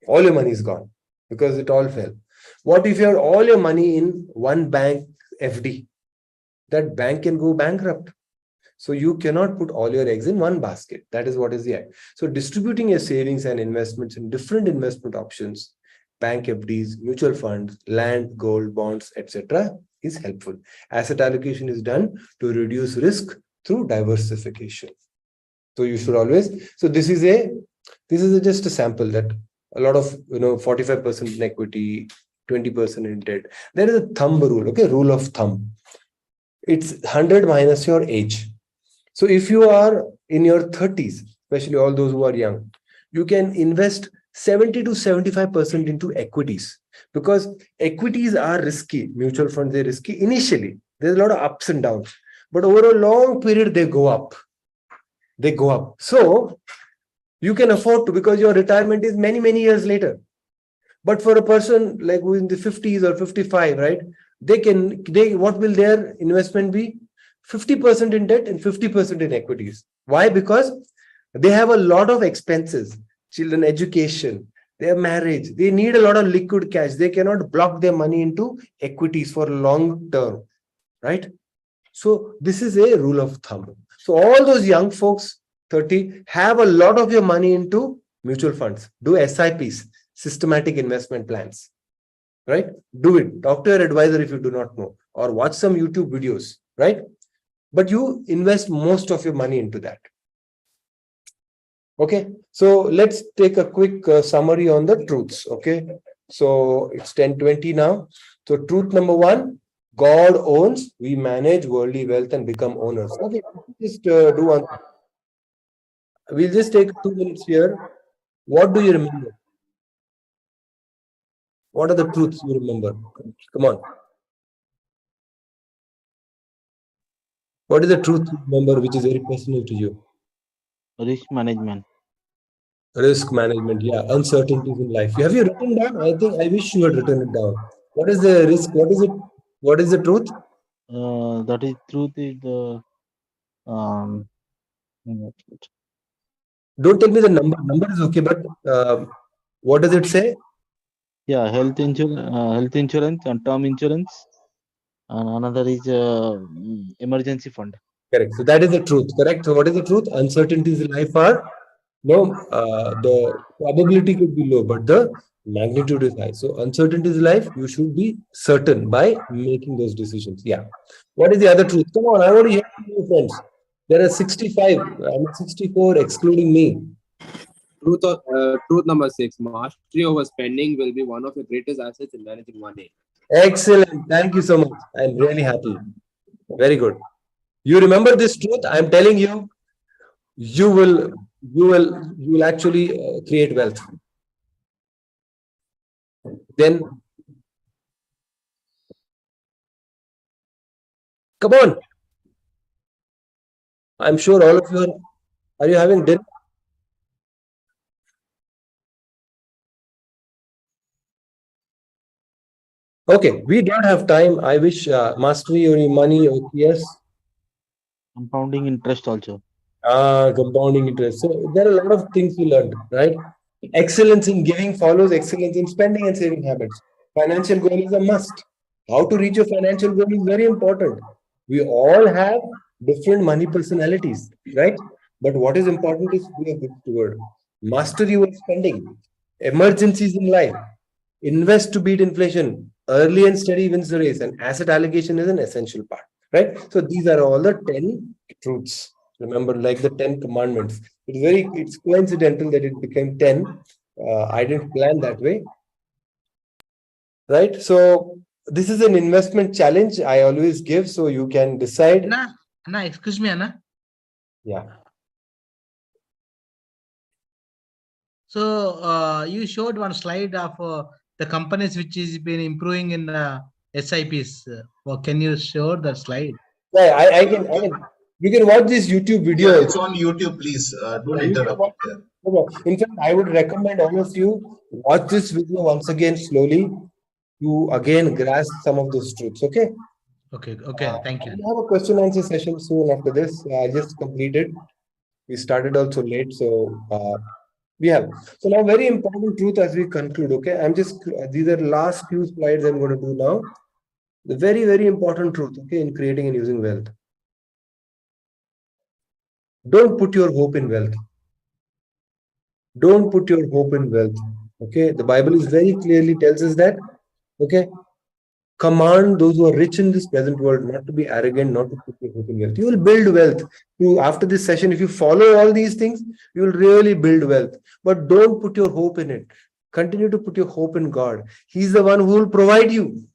All your money is gone because it all fell. What if you have all your money in one bank FD? That bank can go bankrupt. So you cannot put all your eggs in one basket. That is what is the idea. So distributing your savings and investments in different investment options, bank FDs, mutual funds, land, gold, bonds, etc., is helpful. Asset allocation is done to reduce risk through diversification. So you should always. So this is just a sample that a lot of 45% in equity, 20% in debt. There is a thumb rule, okay, rule of thumb. It's 100 minus your age. So if you are in your 30s, especially all those who are young, you can invest 70 to 75% into equities because equities are risky. Mutual funds, they're risky initially. There's a lot of ups and downs, but over a long period, they go up. They go up. So you can afford to because your retirement is many, many years later. But for a person like who is in the 50s or 55, right? What will their investment be? 50% in debt and 50% in equities. Why? Because they have a lot of expenses, children education, their marriage. They need a lot of liquid cash. They cannot block their money into equities for long term, right? So this is a rule of thumb. So all those young folks, 30, have a lot of your money into mutual funds. Do SIPs, systematic investment plans, right? Do it. Talk to your advisor if you do not know, or watch some YouTube videos, right? But you invest most of your money into that. Okay, so let's take a quick summary on the truths. Okay, So it's 10:20 now. So truth number one, God owns, we manage worldly wealth and become owners. Okay, just do one. We'll just take 2 minutes here. What do you remember? What are the truths you remember? Come on. What is the truth you remember which is very personal to you? Risk management. Risk management, yeah, uncertainties in life. Have you written down? I think I wish you had written it down. What is the risk? What is it? What is the truth? That is truth is the um Don't tell me the number. Number is okay, but what does it say? yeah, health insurance and term insurance, and another is emergency fund. Correct. So that is the truth. Correct. So what is the truth? Uncertainties in life are no. The probability could be low, but the magnitude is high. So uncertainties in life, you should be certain by making those decisions. Yeah. What is the other truth? Come on, I want to hear from you, friends. There are 65. I'm 64, excluding me. Truth number six: mastery over spending will be one of your greatest assets in managing money. Excellent. Thank you so much. I'm really happy. Very good. You remember this truth? I'm telling you, you will, you will actually create wealth. Then, come on. I'm sure all of you are you having dinner? Okay, we don't have time. I wish mastery or money or yes. Compounding interest also. Compounding interest. So there are a lot of things we learned, right? Excellence in giving follows excellence in spending and saving habits. Financial goal is a must. How to reach your financial goal is very important. We all have different money personalities, right? But what is important is to be a good steward. Master your spending. Emergencies in life. Invest to beat inflation. Early and steady wins the race, and asset allocation is an essential part, right? So these are all the 10 truths. Remember, like the 10 commandments. It's coincidental that it became 10. I didn't plan that way, right? So this is an investment challenge I always give, so you can decide. Anna, excuse me, Anna. Yeah. So you showed one slide of the companies which has been improving in SIPs. Can you show that slide? Yeah, I can. You can watch this YouTube video. Yeah, it's on YouTube. Please don't interrupt. In fact, I would recommend all of you watch this video once again slowly to again grasp some of those truths. Okay. Okay. Thank you. We have a question answer session soon after this. I just completed. We started also late, so we have. So now, very important truth as we conclude. Okay, I'm just these are last few slides I'm going to do now. The very, very important truth. Okay, in creating and using wealth. Don't put your hope in wealth. Don't put your hope in wealth. Okay, the Bible is very clearly tells us that. Okay, command those who are rich in this present world not to be arrogant, not to put your hope in wealth. You will build wealth. After this session, if you follow all these things, you will really build wealth. But don't put your hope in it. Continue to put your hope in God. He's the one who will provide you.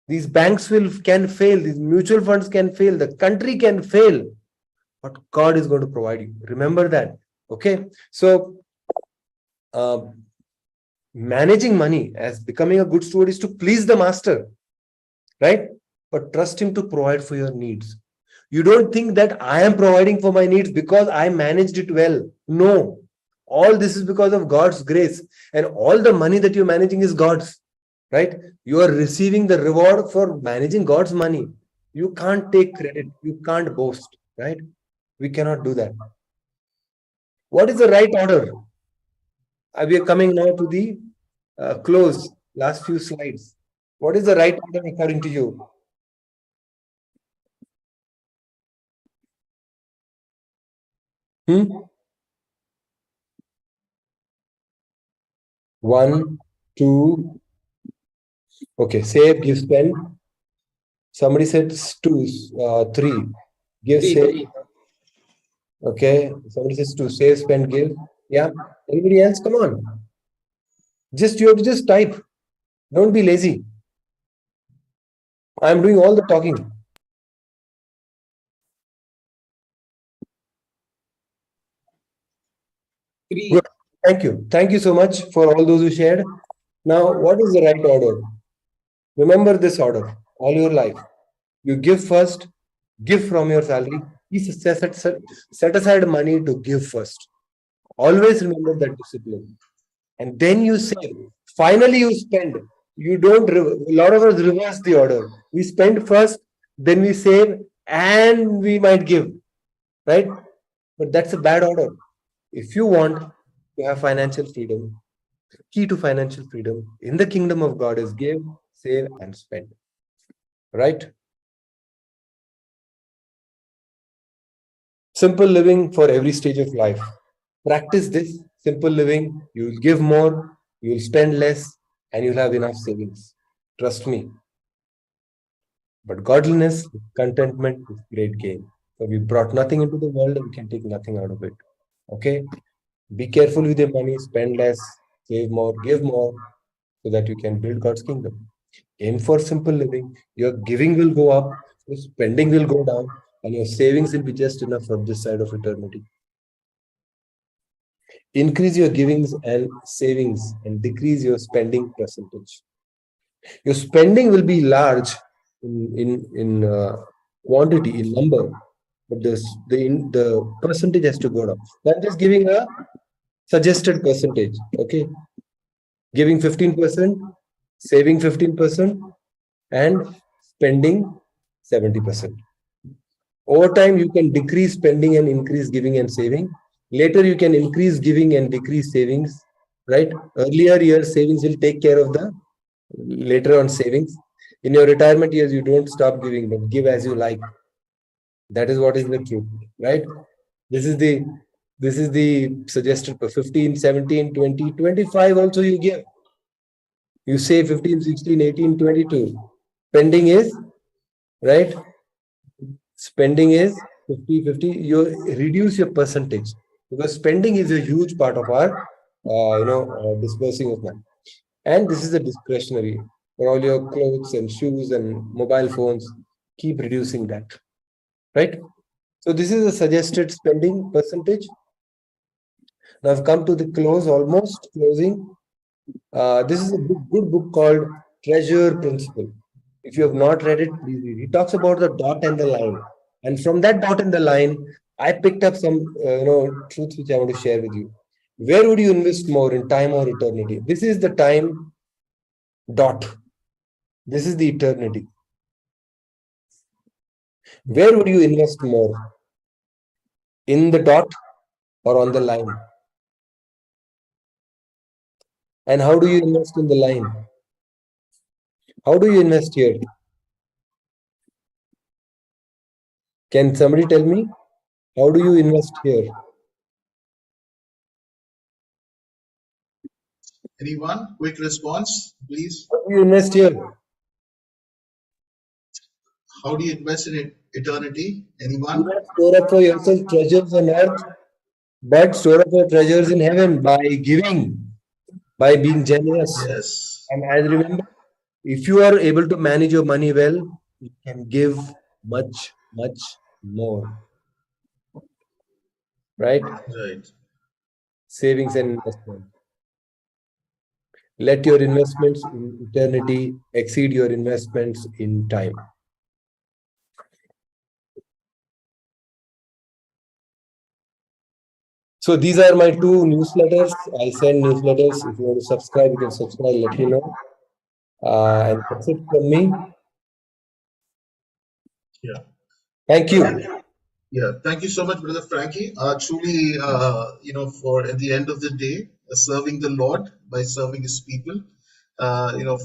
These banks can fail. These mutual funds can fail. The country can fail. But God is going to provide you. Remember that. Okay. So, managing money as becoming a good steward is to please the master, right? But trust him to provide for your needs. You don't think that I am providing for my needs because I managed it well. No. All this is because of God's grace. And all the money that you're managing is God's, right? You are receiving the reward for managing God's money. You can't take credit. You can't boast, right? We cannot do that. What is the right order? We are coming now to the close, last few slides. What is the right order according to you? One, two. Okay, save, give, spend. Somebody said two, three. Give, save. Okay, somebody says two, save, spend, give. Yeah. Anybody else? Come on. You have to just type. Don't be lazy. I'm doing all the talking. Good. Thank you. Thank you so much for all those who shared. Now, what is the right order? Remember this order all your life. You give first, give from your salary. Please set aside money to give first. Always remember that discipline. And then you save. Finally, you spend. You don't, a lot of us reverse the order. We spend first, then we save, and we might give, right? But that's a bad order. If you want to have financial freedom, key to financial freedom in the kingdom of God is give, save, and spend. Right? Simple living for every stage of life. Practice this simple living. You will give more, you will spend less, and you'll have enough savings. Trust me. But godliness, contentment is great gain. So we brought nothing into the world, we can take nothing out of it. Okay? Be careful with your money, spend less, save more, give more, so that you can build God's kingdom. Aim for simple living. Your giving will go up, your spending will go down, and your savings will be just enough for this side of eternity. Increase your givings and savings and decrease your spending percentage. Your spending will be large in quantity, in number, but the percentage has to go down. I'm just giving a suggested percentage. Okay, giving 15%, saving 15%, and spending 70%. Over time, you can decrease spending and increase giving and saving. Later, you can increase giving and decrease savings. Right? Earlier years, savings will take care of the later on savings. In your retirement years, you don't stop giving, but give as you like. That is what is the truth, right? This is the suggested for 15, 17, 20, 25 also you give. You say 15, 16, 18, 22. Spending is, right? Spending is 50, 50. You reduce your percentage because spending is a huge part of our, disbursing of money. And this is a discretionary for all your clothes and shoes and mobile phones. Keep reducing that, right? So this is a suggested spending percentage. Now I've come to the close, almost closing. This is a good book called Treasure Principle. If you have not read it, please read. It talks about the dot and the line, and from that dot and the line, I picked up some truths which I want to share with you. Where would you invest more, in time or eternity? This is the time dot. This is the eternity. Where would you invest more? In the dot or on the line? And how do you invest in the line? How do you invest here? Can somebody tell me? How do you invest here? Anyone? Quick response, please. How do you invest here? How do you invest in eternity? Do Anyone? not store up for yourself treasures on earth, but store up your treasures in heaven by giving, by being generous. Yes. And as remember, if you are able to manage your money well, you can give much, much more. Right? Right. Savings and investment. Let your investments in eternity exceed your investments in time. So these are my two newsletters. I send newsletters. If you want to subscribe, you can subscribe, let me know. And that's it from me. Yeah. Thank you. Yeah, thank you so much, Brother Frankie. Truly, for at the end of the day, serving the Lord by serving His people,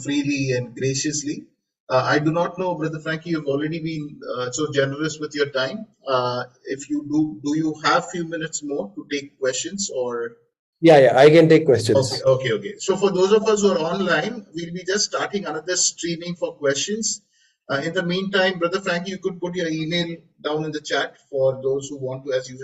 freely and graciously. I do not know, Brother Frankie, you've already been so generous with your time. If you do you have few minutes more to take questions or? Yeah, I can take questions. Okay. So for those of us who are online, we'll be just starting another streaming for questions. In the meantime, Brother Frankie, you could put your email down in the chat for those who want to, as you